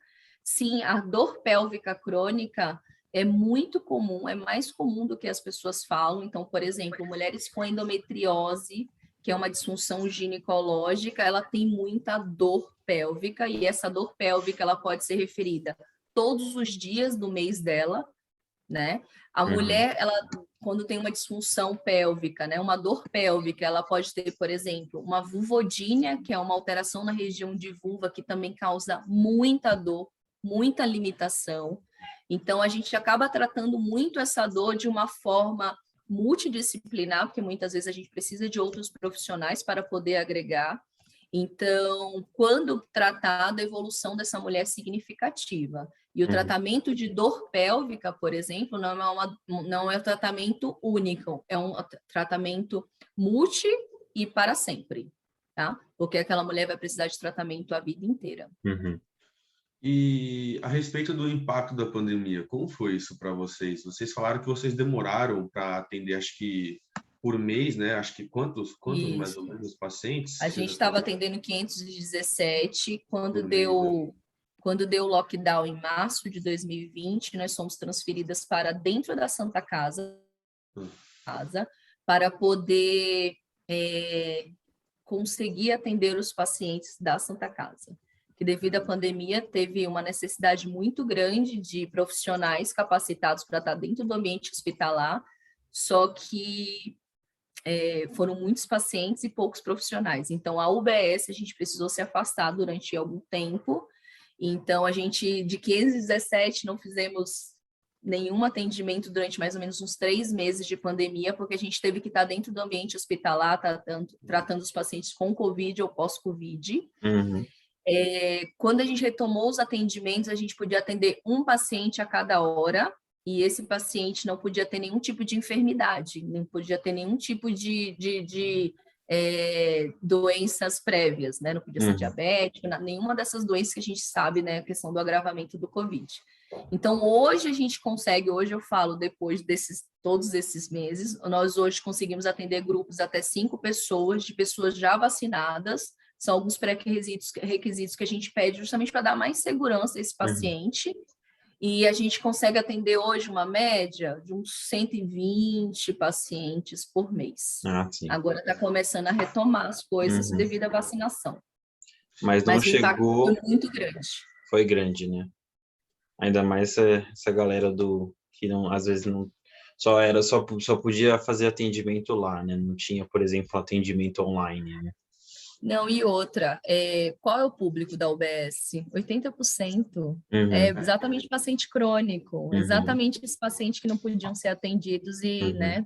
Sim, a dor pélvica crônica é muito comum, é mais comum do que as pessoas falam. Então, por exemplo, mulheres com endometriose, que é uma disfunção ginecológica, ela tem muita dor pélvica, e essa dor pélvica ela pode ser referida todos os dias do mês dela, né? A mulher, ela, quando tem uma disfunção pélvica, né, uma dor pélvica, ela pode ter, por exemplo, uma vulvodínia, que é uma alteração na região de vulva, que também causa muita dor, muita limitação. Então, a gente acaba tratando muito essa dor de uma forma multidisciplinar, porque muitas vezes a gente precisa de outros profissionais para poder agregar. Então, quando tratada, a evolução dessa mulher é significativa. E o tratamento de dor pélvica, por exemplo, não é um tratamento único, é um tratamento multi e para sempre, tá? Porque aquela mulher vai precisar de tratamento a vida inteira. Uhum. E a respeito do impacto da pandemia, como foi isso para vocês? Vocês falaram que vocês demoraram para atender, acho que por mês, né? Acho que quantos mais ou menos pacientes? A gente estava atendendo 517, quando deu lockdown em março de 2020, nós fomos transferidas para dentro da Santa Casa, para poder conseguir atender os pacientes da Santa Casa. Que devido à pandemia, teve uma necessidade muito grande de profissionais capacitados para estar dentro do ambiente hospitalar, só que foram muitos pacientes e poucos profissionais. Então, a UBS, a gente precisou se afastar durante algum tempo. Então, a gente, de 517, não fizemos nenhum atendimento durante mais ou menos uns 3 meses de pandemia, porque a gente teve que estar dentro do ambiente hospitalar, tratando os pacientes com Covid ou pós-Covid. Uhum. Quando a gente retomou os atendimentos, a gente podia atender um paciente a cada hora, e esse paciente não podia ter nenhum tipo de enfermidade, não podia ter nenhum tipo de doenças prévias, né? Não podia ser diabético, nenhuma dessas doenças que a gente sabe, né? A questão do agravamento do Covid. Então, hoje a gente consegue, hoje eu falo, depois todos esses meses, nós hoje conseguimos atender grupos até 5 pessoas, de pessoas já vacinadas. São alguns requisitos que a gente pede justamente para dar mais segurança a esse paciente. E a gente consegue atender hoje uma média de uns 120 pacientes por mês. Agora está começando a retomar as coisas devido à vacinação. Mas não chegou... Foi muito grande. Foi grande, né? Ainda mais essa galera que não, às vezes não... Só podia fazer atendimento lá, né? Não tinha, por exemplo, atendimento online, né? Não, e outra, qual é o público da UBS? 80%. É exatamente paciente crônico, exatamente esse paciente que não podiam ser atendidos né?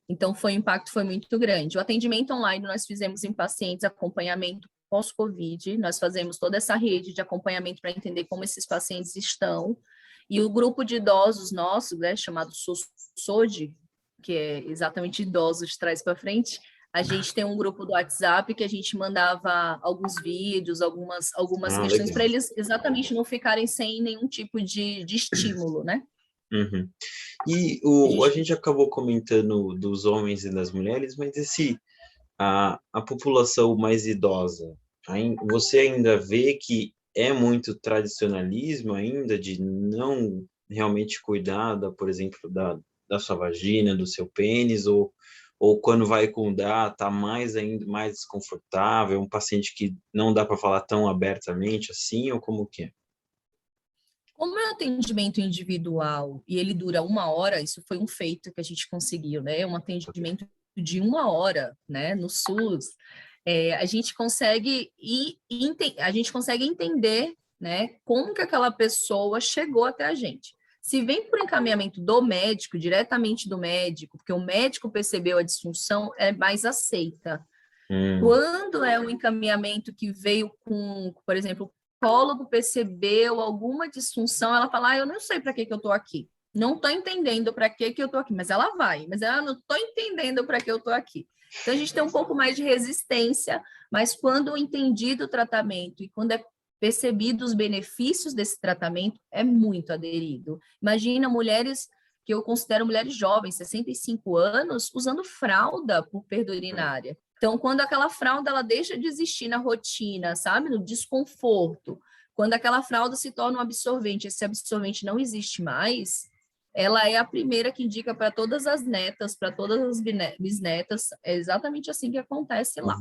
Então, o impacto foi muito grande. O atendimento online nós fizemos em pacientes, acompanhamento pós-Covid, nós fazemos toda essa rede de acompanhamento para entender como esses pacientes estão, e o grupo de idosos nosso, né, chamado SOD, que é exatamente idosos de trás para frente, a gente tem um grupo do WhatsApp que a gente mandava alguns vídeos, algumas questões para eles exatamente não ficarem sem nenhum tipo de estímulo, né? E a gente acabou comentando dos homens e das mulheres, mas a população mais idosa, você ainda vê que é muito tradicionalismo ainda de não realmente cuidar, por exemplo, da sua vagina, do seu pênis, ou quando vai cuidar, está mais desconfortável, um paciente que não dá para falar tão abertamente assim, ou como que é? Como é um atendimento individual e ele dura 1 hora, isso foi um feito que a gente conseguiu, né? Um atendimento de 1 hora, né? No SUS. a gente consegue entender, né, como que aquela pessoa chegou até a gente. Se vem por encaminhamento do médico, diretamente do médico, porque o médico percebeu a disfunção, é mais aceita. Quando é um encaminhamento que veio com, por exemplo, o psicólogo percebeu alguma disfunção, ela fala, eu não sei para que eu estou aqui. Não estou entendendo para que eu estou aqui, mas ela vai. Mas ela não estou entendendo para que eu estou aqui. Então, a gente tem um pouco mais de resistência, mas quando entendido o tratamento e quando é percebido os benefícios desse tratamento, é muito aderido. Imagina mulheres que eu considero mulheres jovens, 65 anos, usando fralda por perda urinária. Então, quando aquela fralda ela deixa de existir na rotina, sabe, no desconforto, quando aquela fralda se torna um absorvente, esse absorvente não existe mais, ela é a primeira que indica para todas as netas, para todas as bisnetas, é exatamente assim que acontece lá.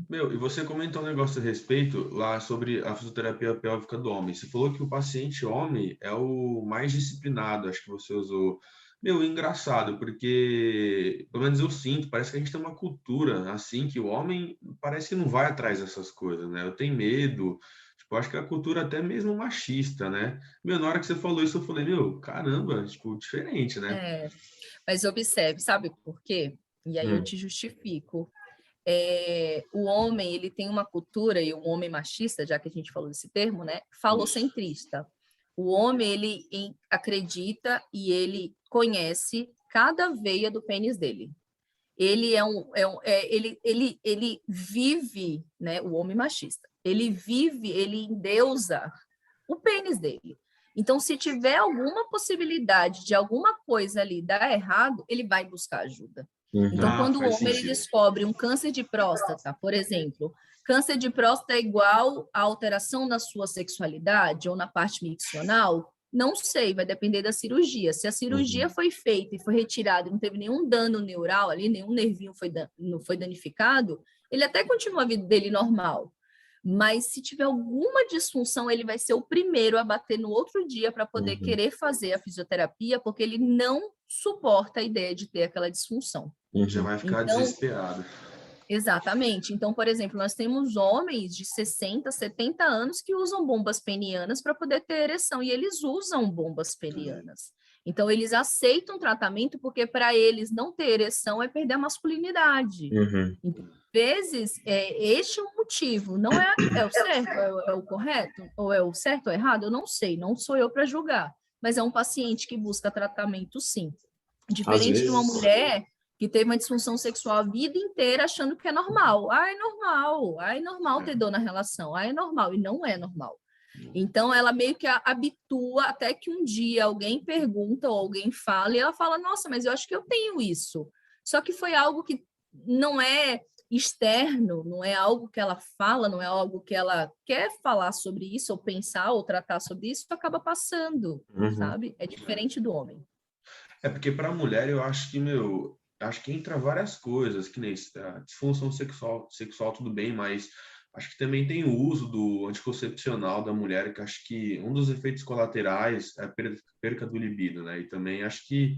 E você comentou um negócio a respeito lá sobre a fisioterapia pélvica do homem. Você falou que o paciente homem é o mais disciplinado, acho que você usou. Engraçado, porque, pelo menos eu sinto, parece que a gente tem uma cultura, assim, que o homem parece que não vai atrás dessas coisas, né? Eu tenho medo, tipo, acho que a cultura até mesmo machista, né? Na hora que você falou isso, eu falei, caramba, tipo, diferente, né? Mas observe, sabe por quê? E aí eu te justifico. O homem, ele tem uma cultura, e o homem machista, já que a gente falou desse termo, né? Falocentrista. O homem, ele acredita e ele conhece cada veia do pênis dele. Ele ele vive, né? O homem machista. Ele vive, ele endeusa o pênis dele. Então, se tiver alguma possibilidade de alguma coisa ali dar errado, ele vai buscar ajuda. Então, quando o homem ele descobre um câncer de próstata, por exemplo, câncer de próstata é igual a alteração na sua sexualidade ou na parte miccional? Não sei, vai depender da cirurgia. Se a cirurgia foi feita e foi retirada e não teve nenhum dano neural ali, nenhum nervinho não foi danificado, ele até continua a vida dele normal. Mas se tiver alguma disfunção, ele vai ser o primeiro a bater no outro dia para poder querer fazer a fisioterapia, porque ele não suporta a ideia de ter aquela disfunção. Já vai ficar desesperado. Exatamente. Então, por exemplo, nós temos homens de 60, 70 anos que usam bombas penianas para poder ter ereção, e eles usam bombas penianas. Então, eles aceitam tratamento porque para eles não ter ereção é perder a masculinidade. Então, às vezes, este é o motivo. Não é o certo, é o correto? Ou é o certo ou errado? Eu não sei, não sou eu para julgar. Mas é um paciente que busca tratamento, sim. Diferente de uma mulher que teve uma disfunção sexual a vida inteira achando que é normal. É normal. É normal ter dor na relação. É normal. E não é normal. Então, ela meio que habitua até que um dia alguém pergunta ou alguém fala e ela fala, nossa, mas eu acho que eu tenho isso. Só que foi algo que não é externo, não é algo que ela fala, não é algo que ela quer falar sobre isso, ou pensar, ou tratar sobre isso, acaba passando, sabe? É diferente do homem. Porque para a mulher, eu acho que, acho que entra várias coisas, que nem a disfunção sexual tudo bem, mas acho que também tem o uso do anticoncepcional da mulher, que acho que um dos efeitos colaterais é a perca do libido, né? E também acho que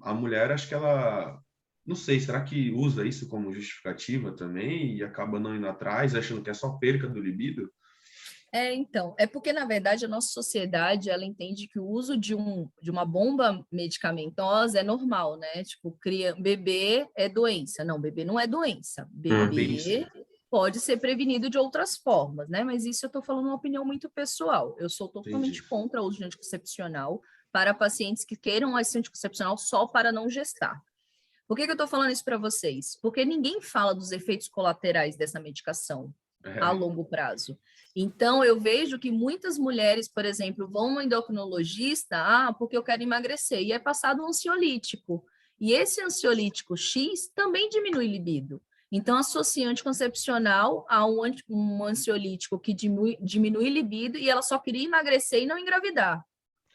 a mulher, acho que ela, não sei, será que usa isso como justificativa também e acaba não indo atrás, achando que é só perca do libido? Então, é porque, na verdade, a nossa sociedade, ela entende que o uso de uma bomba medicamentosa é normal, né? Tipo, bebê é doença. Não, bebê não é doença. Bebê pode ser prevenido de outras formas, né? Mas isso eu estou falando uma opinião muito pessoal. Eu sou totalmente contra o uso de anticoncepcional para pacientes que queiram esse anticoncepcional só para não gestar. Por que eu estou falando isso para vocês? Porque ninguém fala dos efeitos colaterais dessa medicação a longo prazo. Então, eu vejo que muitas mulheres, por exemplo, vão no endocrinologista, porque eu quero emagrecer, e é passado um ansiolítico. E esse ansiolítico X também diminui libido. Então, associa anticoncepcional a um ansiolítico que diminui libido e ela só queria emagrecer e não engravidar.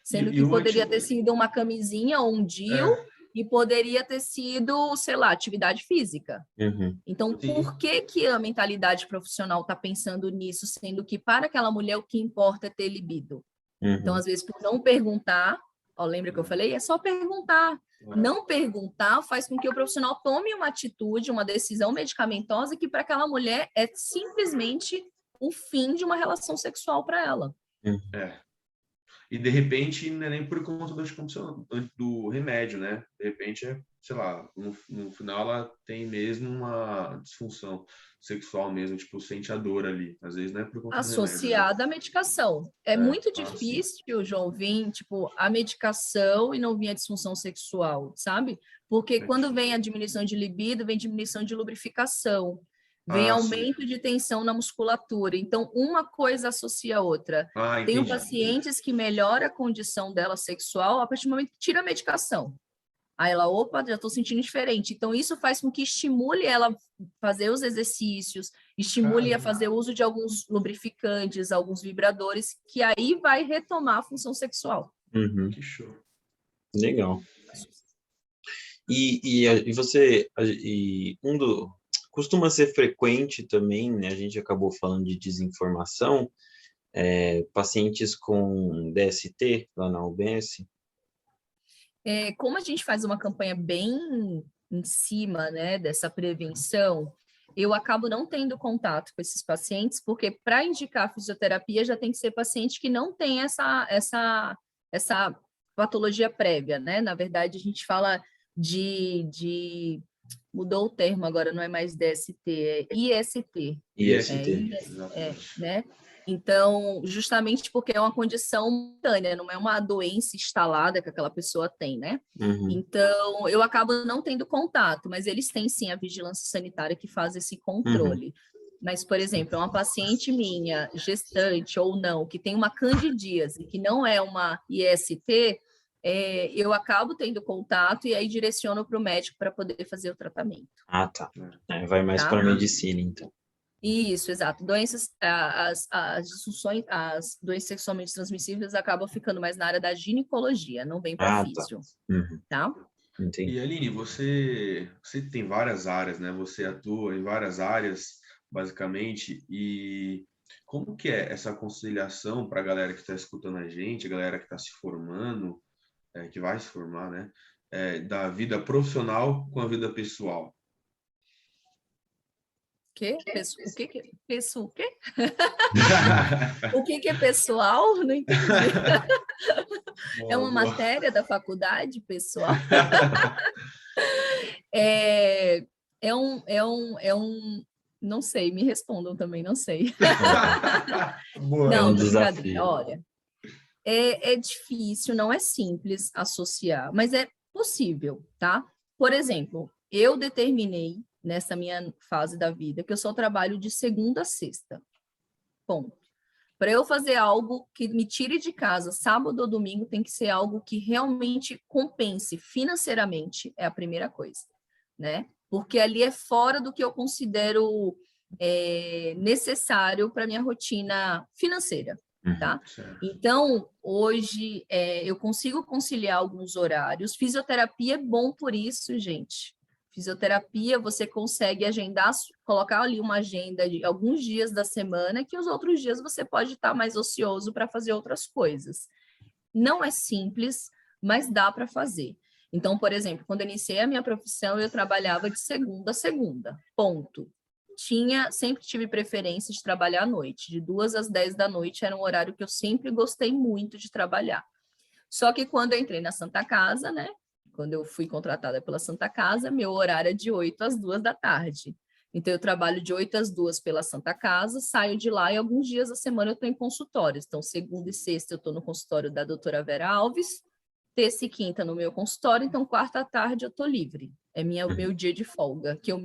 Sendo que poderia ter sido uma camisinha ou um DIU e poderia ter sido, sei lá, atividade física. Então, por que a mentalidade profissional está pensando nisso, sendo que para aquela mulher o que importa é ter libido? Então, às vezes, por não perguntar, Ó, lembra que eu falei? É só perguntar. Não perguntar faz com que o profissional tome uma atitude, uma decisão medicamentosa que para aquela mulher é simplesmente o fim de uma relação sexual para ela. E de repente não é nem por conta do remédio, né? De repente sei lá, no final ela tem mesmo uma disfunção sexual mesmo, tipo, sente a dor ali. Às vezes não é por conta do remédio, né? Associada à medicação. É muito difícil, João, vir, tipo, a medicação e não vir a disfunção sexual, sabe? Porque quando vem a diminuição de libido, vem diminuição de lubrificação. Vem aumento de tensão na musculatura. Então, uma coisa associa a outra. Tenho pacientes que melhoram a condição dela sexual a partir do momento que tira a medicação. Aí ela, opa, já estou sentindo diferente. Então, isso faz com que estimule ela fazer os exercícios, estimule a fazer uso de alguns lubrificantes, alguns vibradores, que aí vai retomar a função sexual. Que show. Legal. E você... costuma ser frequente também, né? A gente acabou falando de desinformação, pacientes com DST lá na UBS. Como a gente faz uma campanha bem em cima, né, dessa prevenção, eu acabo não tendo contato com esses pacientes, porque para indicar fisioterapia já tem que ser paciente que não tem essa patologia prévia, né? Na verdade, a gente fala mudou o termo agora, não é mais DST, é IST. IST. Né? Então, justamente porque é uma condição momentânea, não é uma doença instalada que aquela pessoa tem, né? Então, eu acabo não tendo contato, mas eles têm sim a vigilância sanitária que faz esse controle. Mas, por exemplo, uma paciente minha, gestante ou não, que tem uma candidíase, que não é uma IST, eu acabo tendo contato e aí direciono para o médico para poder fazer o tratamento. Tá. Vai mais para a medicina, então. Isso, exato. Doenças, as disfunções, as doenças sexualmente transmissíveis acabam ficando mais na área da ginecologia, não vem para físio. Tá? Entendi. E Aline, você tem várias áreas, né? Você atua em várias áreas, basicamente, e como que é essa conciliação para a galera que está escutando a gente, a galera que está se formando, que vai se formar, né? Da vida profissional com a vida pessoal? O que que é pessoal? Não entendi. É uma matéria da faculdade, pessoal? Não sei, me respondam também, não sei. Não, brincadeira. Olha, é difícil, não é simples associar, mas é possível, tá? Por exemplo, eu determinei nessa minha fase da vida que eu só trabalho de segunda a sexta. Ponto. Para eu fazer algo que me tire de casa sábado ou domingo, tem que ser algo que realmente compense financeiramente, é a primeira coisa, né? Porque ali é fora do que eu considero necessário para minha rotina financeira, tá? Então, hoje, eu consigo conciliar alguns horários. Fisioterapia é bom por isso, gente. Fisioterapia, você consegue agendar, colocar ali uma agenda de alguns dias da semana, que os outros dias você pode estar mais ocioso para fazer outras coisas. Não é simples, mas dá para fazer. Então, por exemplo, quando eu iniciei a minha profissão, eu trabalhava de segunda a segunda, ponto. Sempre tive preferência de trabalhar à noite, de 2 às 10 da noite era um horário que eu sempre gostei muito de trabalhar. Só que quando eu entrei na Santa Casa, né? Quando eu fui contratada pela Santa Casa, meu horário é de 8 às 2 da tarde. Então, eu trabalho de 8 às 2 pela Santa Casa, saio de lá e alguns dias da semana eu estou em consultórios. Então, segunda e sexta eu estou no consultório da doutora Vera Alves, terça e quinta no meu consultório, então quarta à tarde eu estou livre. É meu dia de folga, que eu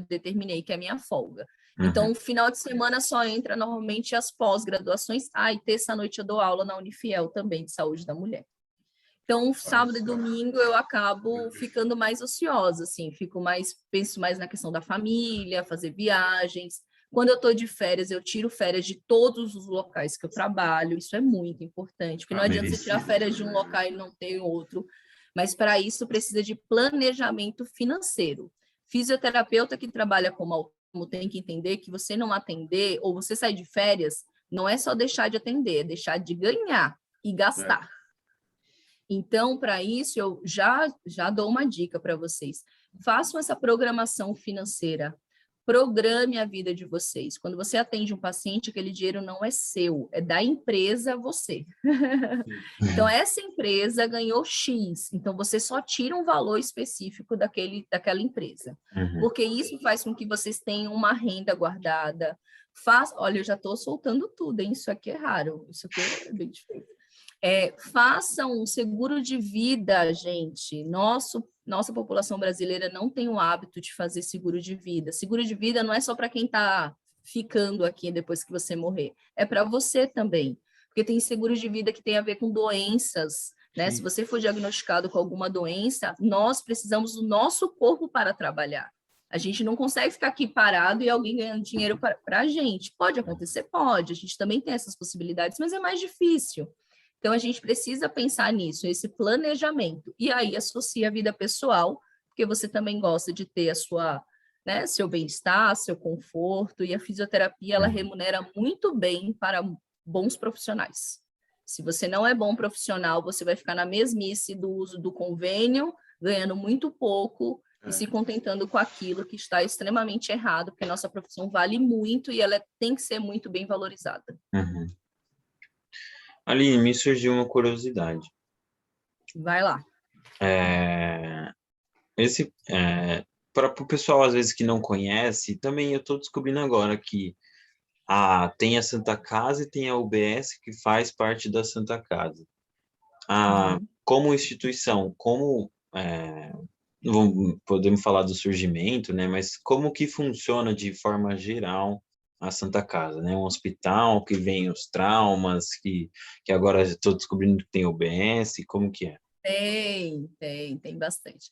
determinei que é minha folga. Então, final de semana só entra normalmente as pós-graduações. E terça à noite eu dou aula na Unifiel também, de saúde da mulher. Então, sábado e domingo eu acabo ficando mais ociosa, assim, penso mais na questão da família, fazer viagens. Quando eu estou de férias, eu tiro férias de todos os locais que eu trabalho, isso é muito importante, porque não adianta você tirar férias de um local e não ter outro, mas para isso precisa de planejamento financeiro. Fisioterapeuta que trabalha como autônomo tem que entender que você não atender ou você sair de férias, não é só deixar de atender, é deixar de ganhar e gastar. Então, para isso, eu já dou uma dica para vocês. Façam essa programação financeira. Programe a vida de vocês. Quando você atende um paciente, aquele dinheiro não é seu, é da empresa a você. Então, essa empresa ganhou X, então você só tira um valor específico daquela empresa. Porque isso faz com que vocês tenham uma renda guardada. Olha, eu já estou soltando tudo, hein? Isso aqui é raro, isso aqui é bem difícil. Façam um seguro de vida, gente. Nossa população brasileira não tem o hábito de fazer seguro de vida. Seguro de vida não é só para quem está ficando aqui depois que você morrer. É para você também. Porque tem seguro de vida que tem a ver com doenças, né? Se você for diagnosticado com alguma doença, nós precisamos do nosso corpo para trabalhar. A gente não consegue ficar aqui parado e alguém ganhando dinheiro para a gente. Pode acontecer? Pode. A gente também tem essas possibilidades, mas é mais difícil. Então, a gente precisa pensar nisso, esse planejamento. E aí, associa a vida pessoal, porque você também gosta de ter seu bem-estar, seu conforto, e a fisioterapia, ela remunera muito bem para bons profissionais. Se você não é bom profissional, você vai ficar na mesmice do uso do convênio, ganhando muito pouco e se contentando com aquilo que está extremamente errado, porque nossa profissão vale muito e ela tem que ser muito bem valorizada. Aline, me surgiu uma curiosidade. Vai lá. Para o pessoal, às vezes, que não conhece, também eu estou descobrindo agora que tem a Santa Casa e tem a UBS, que faz parte da Santa Casa. Como instituição, podemos falar do surgimento, né? Mas como que funciona de forma geral a Santa Casa, né? Um hospital que vem os traumas, que agora estou descobrindo que tem UBS, como que é? Tem bastante.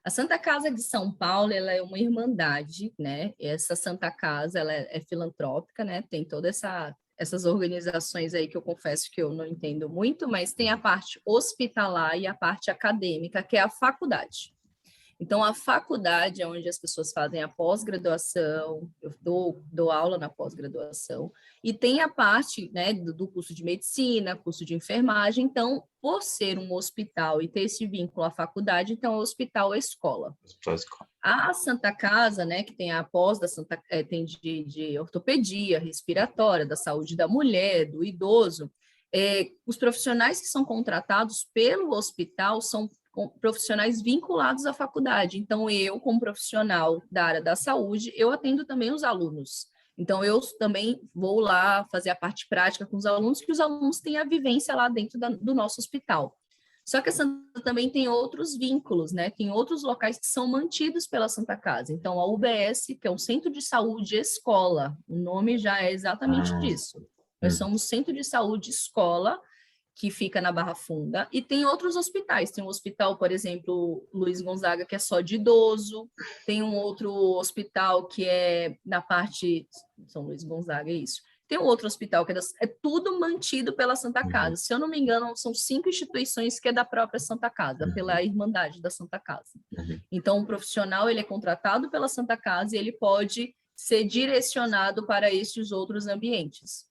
A Santa Casa de São Paulo, ela é uma irmandade, né? Essa Santa Casa, ela é filantrópica, né? Tem todas essas organizações aí que eu confesso que eu não entendo muito, mas tem a parte hospitalar e a parte acadêmica, que é a faculdade. Então, a faculdade é onde as pessoas fazem a pós-graduação, eu dou aula na pós-graduação, e tem a parte, né, do curso de medicina, curso de enfermagem. Então, por ser um hospital e ter esse vínculo à faculdade, então, o hospital é escola. A Santa Casa, né, que tem a pós da tem de ortopedia, respiratória, da saúde da mulher, do idoso, os profissionais que são contratados pelo hospital são profissionais vinculados à faculdade. Então, eu, como profissional da área da saúde, eu atendo também os alunos. Então, eu também vou lá fazer a parte prática com os alunos, que os alunos têm a vivência lá dentro do nosso hospital. Só que a Santa também tem outros vínculos, né? Tem outros locais que são mantidos pela Santa Casa. Então, a UBS, que é um centro de saúde escola, o nome já é exatamente disso. Nós somos centro de saúde escola, que fica na Barra Funda, e tem outros hospitais. Tem um hospital, por exemplo, Luiz Gonzaga, que é só de idoso, tem um outro hospital que é na parte... São Luiz Gonzaga, é isso. Tem um outro hospital que é tudo mantido pela Santa Casa. Se eu não me engano, são 5 instituições que é da própria Santa Casa, pela Irmandade da Santa Casa. Então, o profissional, ele é contratado pela Santa Casa e ele pode ser direcionado para estes outros ambientes.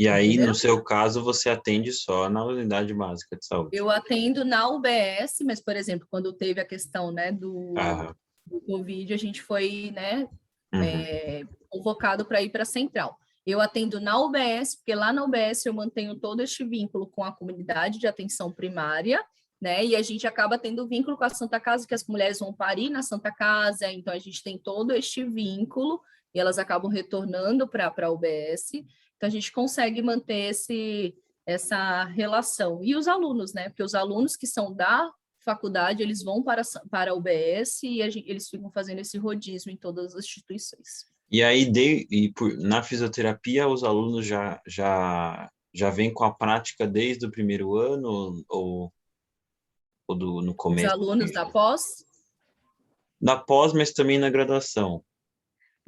E aí, entendeu? No seu caso, você atende só na unidade básica de saúde? Eu atendo na UBS, mas, por exemplo, quando teve a questão, né, do Covid, a gente foi, né, convocado para ir para a Central. Eu atendo na UBS, porque lá na UBS eu mantenho todo este vínculo com a comunidade de atenção primária, né, e a gente acaba tendo vínculo com a Santa Casa, que as mulheres vão parir na Santa Casa, então a gente tem todo este vínculo, e elas acabam retornando para a UBS. Então, a gente consegue manter essa relação. E os alunos, né? Porque os alunos que são da faculdade, eles vão para a UBS e eles ficam fazendo esse rodízio em todas as instituições. E aí, na fisioterapia, os alunos já vêm com a prática desde o primeiro ano ou no começo? Os alunos da pós? Da pós, mas também na graduação.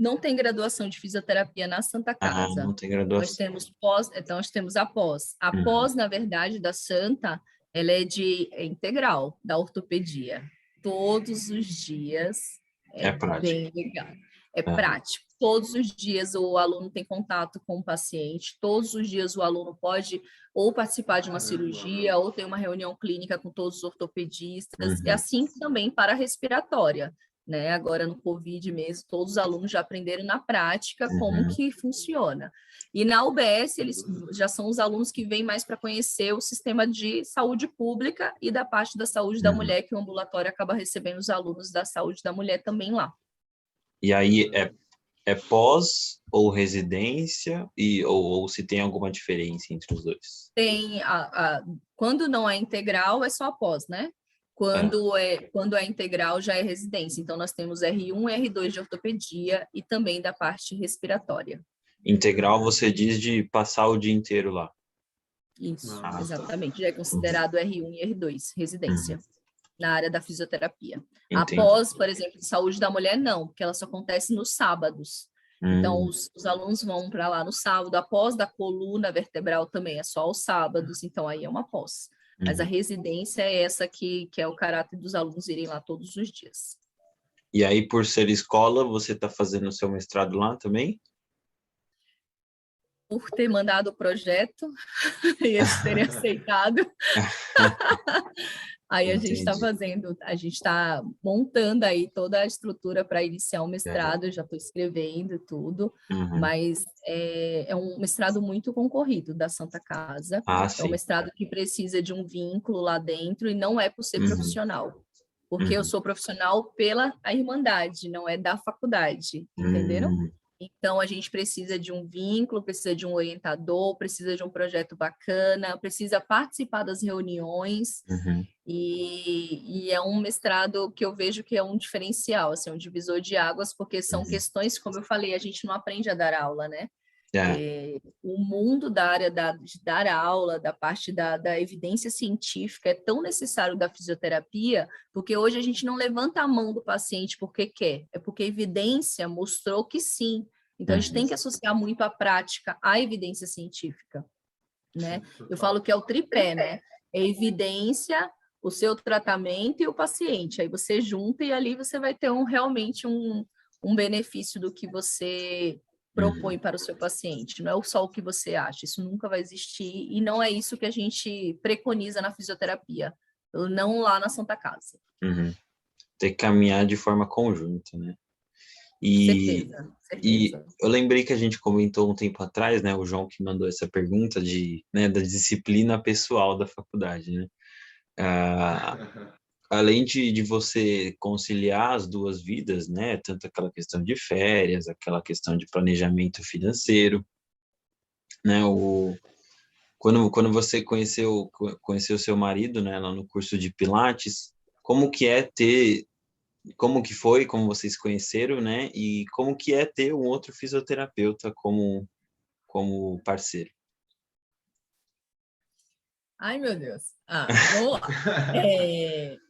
Não tem graduação de fisioterapia na Santa Casa. Não tem graduação. Nós temos a pós. A pós, na verdade, da Santa, ela é integral, da ortopedia. Todos os dias É prático. Bem legal. É prático. Todos os dias o aluno tem contato com o paciente, todos os dias o aluno pode ou participar de uma cirurgia, ou ter uma reunião clínica com todos os ortopedistas, e assim também para a respiratória, né? Agora no Covid mesmo, todos os alunos já aprenderam na prática como que funciona. E na UBS, eles já são os alunos que vêm mais para conhecer o sistema de saúde pública e da parte da saúde da mulher, que o ambulatório acaba recebendo os alunos da saúde da mulher também lá. E aí é pós ou residência, ou se tem alguma diferença entre os dois? Tem quando não é integral, é só pós, né? Quando é integral, já é residência. Então, nós temos R1 e R2 de ortopedia e também da parte respiratória. Integral, você diz de passar o dia inteiro lá? Isso, exatamente. Já é considerado R1 e R2, residência, na área da fisioterapia. Entendi. Após, por exemplo, de saúde da mulher, não, porque ela só acontece nos sábados. Então, os alunos vão para lá no sábado. Após da coluna vertebral também é só aos sábados, então aí é uma pós. Mas a residência é essa que é o caráter dos alunos irem lá todos os dias. E aí, por ser escola, você está fazendo o seu mestrado lá também? Por ter mandado o projeto e eles terem aceitado. Aí a gente está montando aí toda a estrutura para iniciar o mestrado, eu já estou escrevendo tudo, mas é um mestrado muito concorrido da Santa Casa, é um mestrado que precisa de um vínculo lá dentro e não é por ser profissional, porque eu sou profissional pela Irmandade, não é da faculdade, entenderam? Então, a gente precisa de um vínculo, precisa de um orientador, precisa de um projeto bacana, precisa participar das reuniões, e é um mestrado que eu vejo que é um diferencial, assim, um divisor de águas, porque são questões, como eu falei, a gente não aprende a dar aula, né? O mundo da área de dar aula, da parte da evidência científica é tão necessário da fisioterapia, porque hoje a gente não levanta a mão do paciente porque quer, é porque a evidência mostrou que sim. Então, a gente tem que associar muito a prática à evidência científica, né? Eu falo que é o tripé, né? É evidência, o seu tratamento e o paciente. Aí você junta e ali você vai ter realmente um benefício do que você propõe para o seu paciente, não é só o que você acha, isso nunca vai existir e não é isso que a gente preconiza na fisioterapia, não lá na Santa Casa. Tem que caminhar de forma conjunta, né? Certeza. E eu lembrei que a gente comentou um tempo atrás, né, o João que mandou essa pergunta da disciplina pessoal da faculdade, né? Além de você conciliar as duas vidas, né, tanto aquela questão de férias, aquela questão de planejamento financeiro, né, quando você conheceu seu marido, né, lá no curso de Pilates, como vocês conheceram, né, e como que é ter um outro fisioterapeuta como parceiro? Ai, meu Deus. Vamos lá.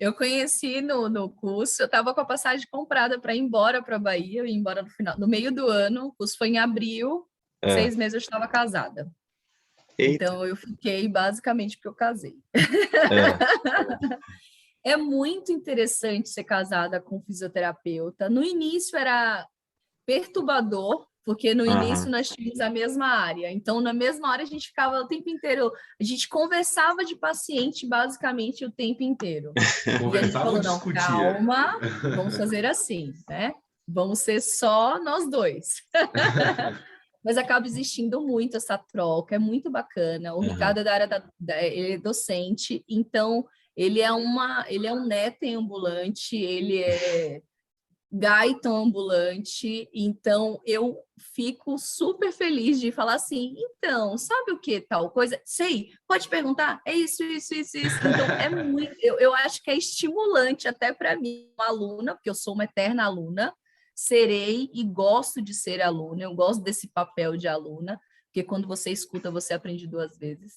Eu conheci no curso, eu estava com a passagem comprada para ir embora para a Bahia, eu ia embora no meio do ano, o curso foi em abril, 6 meses eu estava casada. Eita. Então, eu fiquei basicamente porque eu casei. É muito interessante ser casada com um fisioterapeuta. No início era perturbador, porque no início nós tínhamos a mesma área. Então, na mesma área, a gente ficava o tempo inteiro... A gente conversava de paciente, basicamente, o tempo inteiro. E a gente falou, não, calma, vamos fazer assim, né? Vamos ser só nós dois. Mas acaba existindo muito essa troca, é muito bacana. O Ricardo é da área ele é docente, então ele é um netem ambulante, ele é gaita ambulante, então eu fico super feliz de falar assim, então, sabe o que tal coisa? Sei, pode perguntar? É isso. Então, é muito, eu acho que é estimulante até para mim, uma aluna, porque eu sou uma eterna aluna, serei e gosto de ser aluna, eu gosto desse papel de aluna, porque quando você escuta, você aprende 2 vezes.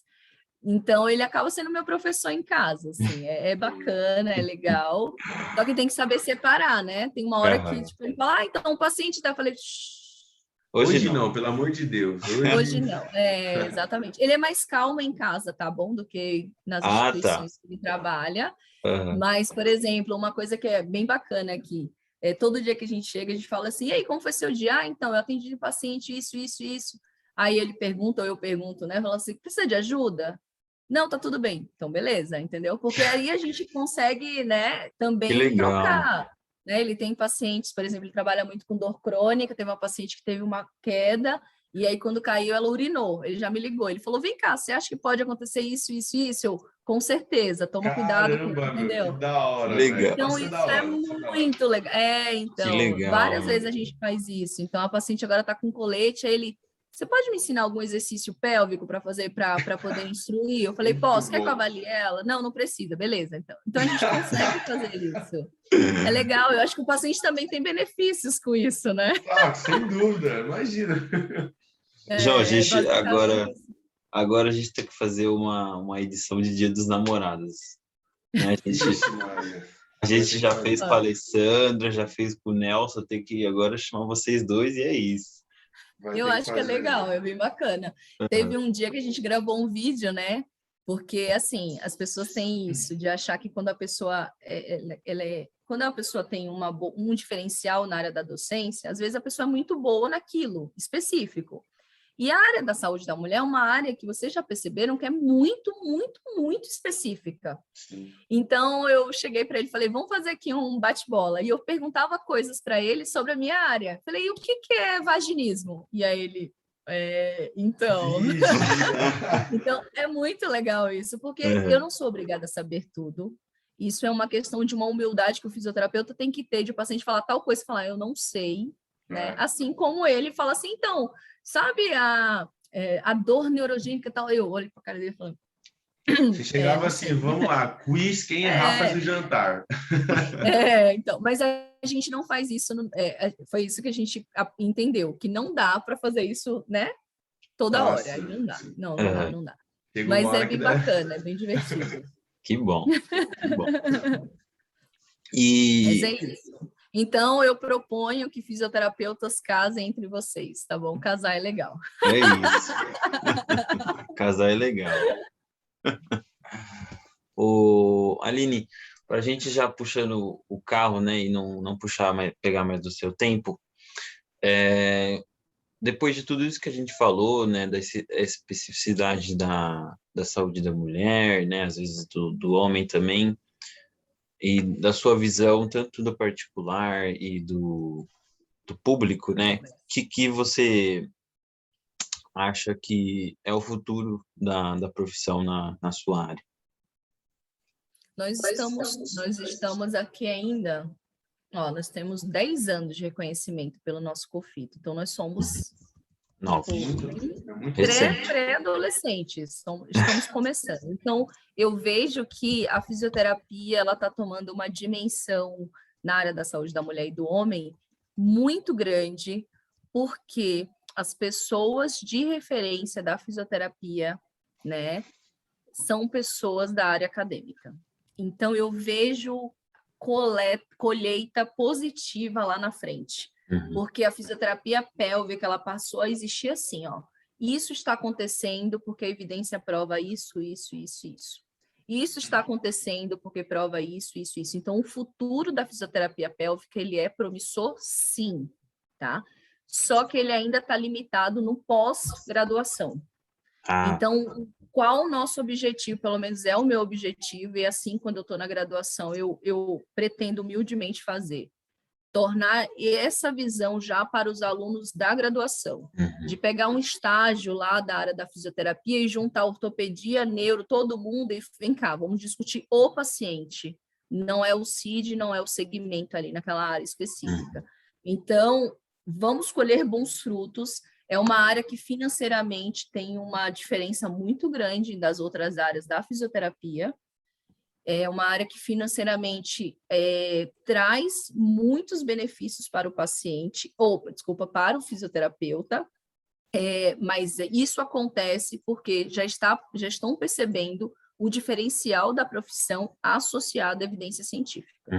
Então, ele acaba sendo meu professor em casa, assim, é bacana, é legal, só que tem que saber separar, né? Tem uma hora que, tipo, ele fala, então o paciente tá, eu falei, hoje não, pelo amor de Deus. Hoje não, exatamente. Ele é mais calmo em casa, tá bom? Do que nas instituições que ele trabalha, mas, por exemplo, uma coisa que é bem bacana aqui, todo dia que a gente chega, a gente fala assim, e aí, como foi seu dia? Ah, então, eu atendi de paciente isso, isso, isso. Aí ele pergunta, ou eu pergunto, né? Fala assim, precisa de ajuda? Não, tá tudo bem. Então, beleza, entendeu? Porque aí a gente consegue, né, também trocar. Né? Ele tem pacientes, por exemplo, ele trabalha muito com dor crônica, teve uma paciente que teve uma queda, e aí quando caiu ela urinou. Ele já me ligou, ele falou, vem cá, você acha que pode acontecer isso, isso, isso? Eu, com certeza, toma cuidado, entendeu? Que da hora, legal. Então, isso é muito legal. Então, várias vezes a gente faz isso. Então, a paciente agora está com colete, aí ele, você pode me ensinar algum exercício pélvico para fazer, para poder instruir? Eu falei, posso, quer que eu avalie ela? Não, não precisa, beleza. Então a gente consegue fazer isso. É legal, eu acho que o paciente também tem benefícios com isso, né? Ah, sem dúvida, imagina. João, agora a gente tem que fazer uma edição de Dia dos Namorados. Né? A gente já fez com a Alessandra, já fez com o Nelson, tem que agora chamar vocês dois e é isso. Eu acho que é legal, é bem bacana. Teve um dia que a gente gravou um vídeo, né? Porque, assim, as pessoas têm isso, de achar que quando a pessoa quando a pessoa tem um diferencial na área da docência, às vezes a pessoa é muito boa naquilo específico. E a área da saúde da mulher é uma área que vocês já perceberam que é muito, muito, muito específica. Sim. Então, eu cheguei para ele e falei, vamos fazer aqui um bate-bola. E eu perguntava coisas para ele sobre a minha área. Falei, e o que é vaginismo? E aí ele, então... Então, é muito legal isso, porque eu não sou obrigada a saber tudo. Isso é uma questão de uma humildade que o fisioterapeuta tem que ter, de o paciente falar tal coisa e falar, eu não sei, né? Assim como ele fala assim, então... Sabe a dor neurogênica e tal? Eu olho para a cara dele e falo... Você chegava assim, vamos lá, quiz, quem errar faz o jantar. Então, mas a gente não faz isso, foi isso que a gente entendeu, que não dá para fazer isso, né? Toda hora, aí não dá, não dá. Mas é bem bacana, é bem divertido. Que bom, que bom. Mas é isso. Então, eu proponho que fisioterapeutas casem entre vocês, tá bom? Casar é legal. É isso. Casar é legal. Aline, para a gente já puxando o carro, né, e não pegar mais do seu tempo, depois de tudo isso que a gente falou, né, da especificidade da saúde da mulher, né, às vezes do homem também, e da sua visão, tanto do particular e do público, né? Que você acha que é o futuro da profissão na sua área? Nós estamos aqui ainda, nós temos 10 anos de reconhecimento pelo nosso COFITO, então nós somos pré-adolescentes, estamos começando. Então, eu vejo que a fisioterapia ela está tomando uma dimensão na área da saúde da mulher e do homem muito grande, porque as pessoas de referência da fisioterapia, né, são pessoas da área acadêmica. Então, eu vejo colheita positiva lá na frente. Porque a fisioterapia pélvica, ela passou a existir assim, Isso está acontecendo porque a evidência prova isso, isso, isso, isso. Isso está acontecendo porque prova isso, isso, isso. Então, o futuro da fisioterapia pélvica, ele é promissor, sim, tá? Só que ele ainda está limitado no pós-graduação. Então, qual o nosso objetivo? Pelo menos é o meu objetivo, e assim, quando eu estou na graduação, eu pretendo humildemente fazer. Tornar essa visão já para os alunos da graduação, de pegar um estágio lá da área da fisioterapia e juntar ortopedia, neuro, todo mundo, e vem cá, vamos discutir o paciente, não é o CID, não é o segmento ali naquela área específica. Então, vamos colher bons frutos, é uma área que financeiramente tem uma diferença muito grande das outras áreas da fisioterapia, é uma área que financeiramente traz muitos benefícios para o paciente, para o fisioterapeuta, mas isso acontece porque já estão percebendo o diferencial da profissão associado à evidência científica.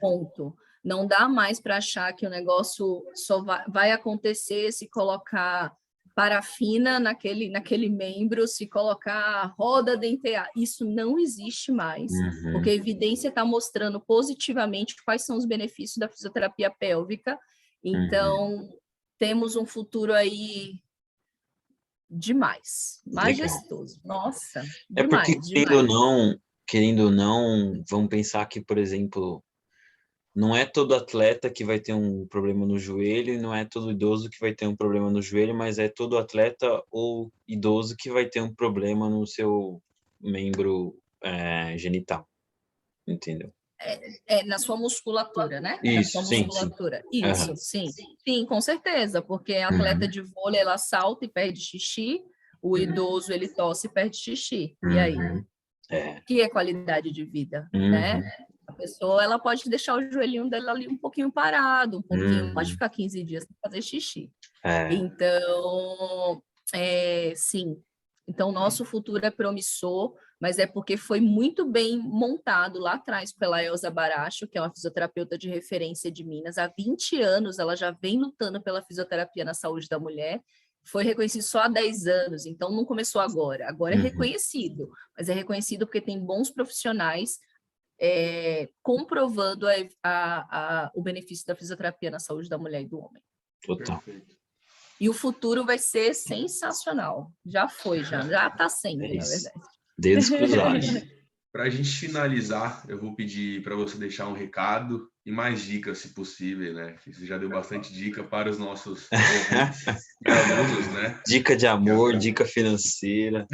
Ponto. Não dá mais para achar que o negócio só vai acontecer se colocar parafina naquele membro, se colocar roda denteada. Isso não existe mais, porque a evidência está mostrando positivamente quais são os benefícios da fisioterapia pélvica. Então, temos um futuro aí demais, majestoso. Nossa, demais, porque, querendo ou não, vamos pensar que, por exemplo, não é todo atleta que vai ter um problema no joelho, não é todo idoso que vai ter um problema no joelho, mas é todo atleta ou idoso que vai ter um problema no seu membro genital, entendeu? Na sua musculatura, né? Isso, na sua musculatura. Sim. Isso, sim. Sim, com certeza, porque a atleta de vôlei, ela salta e perde xixi, o idoso, ele tosse e perde xixi. E aí? Que é qualidade de vida, né? A pessoa, ela pode deixar o joelhinho dela ali um pouquinho parado, um pouquinho, pode ficar 15 dias sem fazer xixi. Então, sim. Então, nosso futuro é promissor, mas é porque foi muito bem montado lá atrás pela Elza Baracho, que é uma fisioterapeuta de referência de Minas. Há 20 anos ela já vem lutando pela fisioterapia na saúde da mulher. Foi reconhecido só há 10 anos, então não começou agora. Agora é reconhecido, mas é reconhecido porque tem bons profissionais comprovando o benefício da fisioterapia na saúde da mulher e do homem. Total. Perfeito. E o futuro vai ser sensacional. Já foi, já está sendo, na verdade. Dedos cruzados. Para a gente finalizar, eu vou pedir para você deixar um recado e mais dicas, se possível, né? Você já deu bastante dica para os nossos ouvintes e alunos, né? Dica de amor, dica financeira.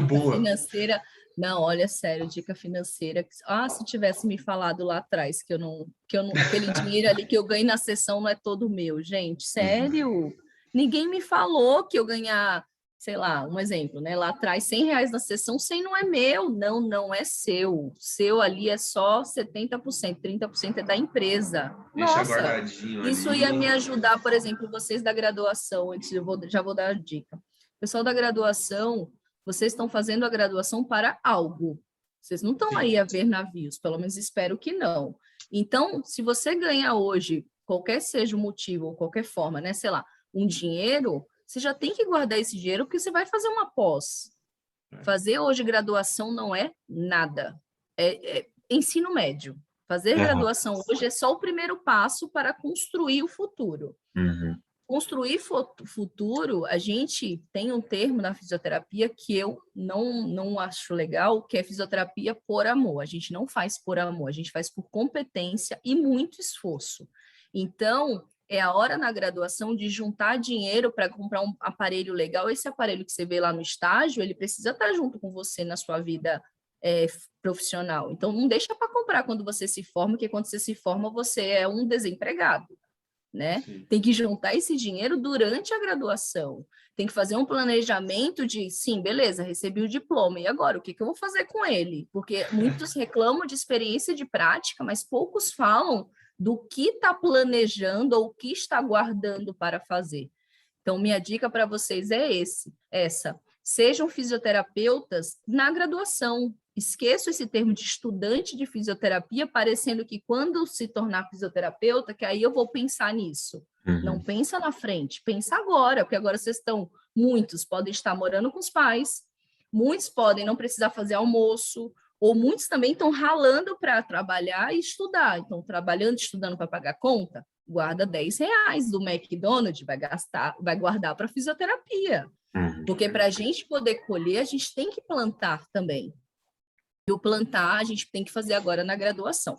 Boa. Financeira. Não, olha, sério, dica financeira. Se tivesse me falado lá atrás que eu não aquele dinheiro ali que eu ganho na sessão não é todo meu, gente, sério? Ninguém me falou que eu ganhar, sei lá, um exemplo, né? Lá atrás, R$100 na sessão, 100 não é meu, não é seu. Seu ali é só 70%, 30% é da empresa. Deixa Nossa, guardadinho isso ali. ia me ajudar, por exemplo, vocês da graduação, já vou dar a dica. Pessoal da graduação, vocês estão fazendo a graduação para algo. Vocês não estão aí a ver navios, pelo menos espero que não. Então, se você ganha hoje, qualquer seja o motivo ou qualquer forma, né, sei lá, um dinheiro, você já tem que guardar esse dinheiro porque você vai fazer uma pós. Fazer hoje graduação não é nada. É ensino médio. Fazer graduação hoje é só o primeiro passo para construir o futuro. Construir futuro, a gente tem um termo na fisioterapia que eu não acho legal, que é fisioterapia por amor. A gente não faz por amor, a gente faz por competência e muito esforço. Então, é a hora na graduação de juntar dinheiro para comprar um aparelho legal. Esse aparelho que você vê lá no estágio, ele precisa estar junto com você na sua vida profissional. Então, não deixa para comprar quando você se forma, porque quando você se forma, você é um desempregado, né? Tem que juntar esse dinheiro durante a graduação. Tem que fazer um planejamento de, sim, beleza, recebi o diploma, e agora, o que eu vou fazer com ele? Porque muitos reclamam de experiência de prática, mas poucos falam do que está planejando ou o que está guardando para fazer. Então, minha dica para vocês é essa. Sejam fisioterapeutas na graduação. Esqueço esse termo de estudante de fisioterapia, parecendo que quando se tornar fisioterapeuta, que aí eu vou pensar nisso. Não pensa na frente, pensa agora, porque agora muitos podem estar morando com os pais, muitos podem não precisar fazer almoço, ou muitos também estão ralando para trabalhar e estudar. Então, trabalhando e estudando para pagar conta, guarda R$10 do McDonald's, vai guardar para fisioterapia. Porque para a gente poder colher, a gente tem que plantar também. E o plantar a gente tem que fazer agora na graduação.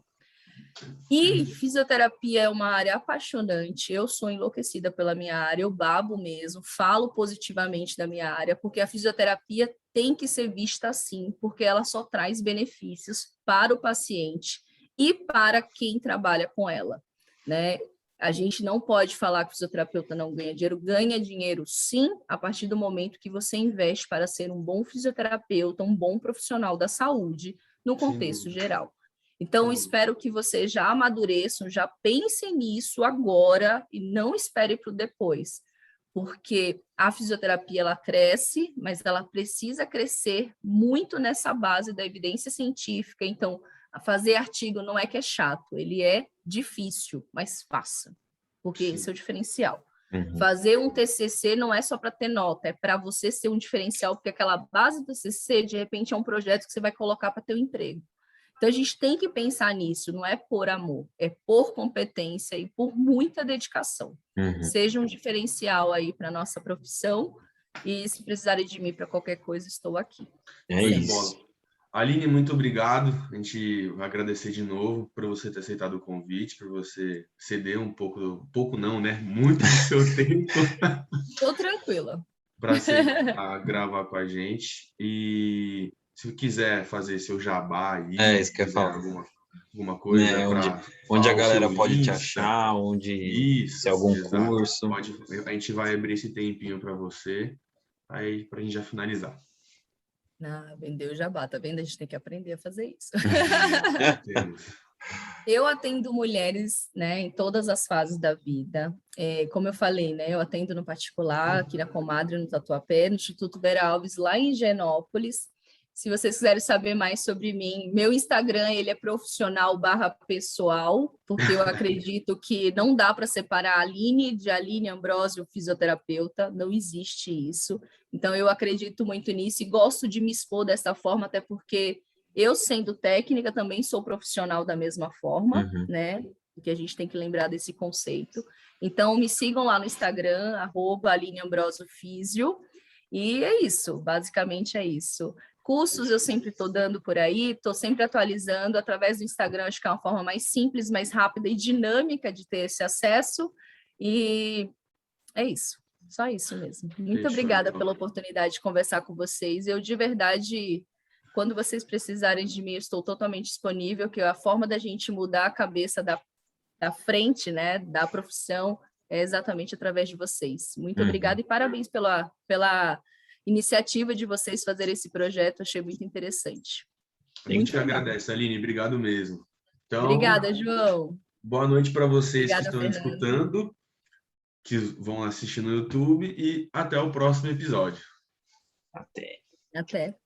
E fisioterapia é uma área apaixonante, eu sou enlouquecida pela minha área, eu babo mesmo, falo positivamente da minha área, porque a fisioterapia tem que ser vista assim, porque ela só traz benefícios para o paciente e para quem trabalha com ela, né? A gente não pode falar que o fisioterapeuta não ganha dinheiro sim, a partir do momento que você investe para ser um bom fisioterapeuta, um bom profissional da saúde, no contexto geral. Então, espero que vocês já amadureçam, já pensem nisso agora e não esperem para o depois, porque a fisioterapia ela cresce, mas ela precisa crescer muito nessa base da evidência científica. Então, fazer artigo não é que é chato, ele é difícil, mas faça, porque esse é o diferencial. Fazer um TCC não é só para ter nota, é para você ser um diferencial, porque aquela base do TCC, de repente, é um projeto que você vai colocar para ter um emprego. Então, a gente tem que pensar nisso, não é por amor, é por competência e por muita dedicação. Seja um diferencial aí para a nossa profissão, e se precisarem de mim para qualquer coisa, estou aqui. É isso. Aline, muito obrigado. A gente vai agradecer de novo por você ter aceitado o convite, por você ceder um pouco não, né? Muito do seu tempo. Estou tranquila. Para gravar com a gente. E se quiser fazer seu jabá aí, isso que eu ia falar. Alguma coisa, onde a galera pode te achar, se algum curso. A gente vai abrir esse tempinho para você, aí para a gente já finalizar. Vendeu o jabá, tá vendo? A gente tem que aprender a fazer isso. Eu atendo mulheres, né, em todas as fases da vida. Como eu falei, né, eu atendo no particular, aqui na Comadre, no Tatuapé, no Instituto Vera Alves, lá em Higienópolis. Se vocês quiserem saber mais sobre mim, meu Instagram, ele é profissional/pessoal, porque eu acredito que não dá para separar a Aline de Aline Ambrosio, fisioterapeuta, não existe isso. Então, eu acredito muito nisso e gosto de me expor dessa forma, até porque eu, sendo técnica, também sou profissional da mesma forma, né? Porque a gente tem que lembrar desse conceito. Então, me sigam lá no Instagram, @AlineAmbrosiofísio, e é isso, basicamente é isso. Cursos eu sempre estou dando por aí, estou sempre atualizando através do Instagram, acho que é uma forma mais simples, mais rápida e dinâmica de ter esse acesso, e é isso, só isso mesmo. Muito obrigada pela oportunidade de conversar com vocês. Eu, de verdade, quando vocês precisarem de mim, eu estou totalmente disponível, que a forma da gente mudar a cabeça da frente, né, da profissão, é exatamente através de vocês. Muito obrigada e parabéns pela iniciativa de vocês fazerem esse projeto, achei muito interessante. A gente agradece, Aline, obrigado mesmo. Então, obrigada, João. Boa noite para vocês Obrigada, que estão Fernando. escutando, que vão assistir no YouTube, e até o próximo episódio. Até. Até.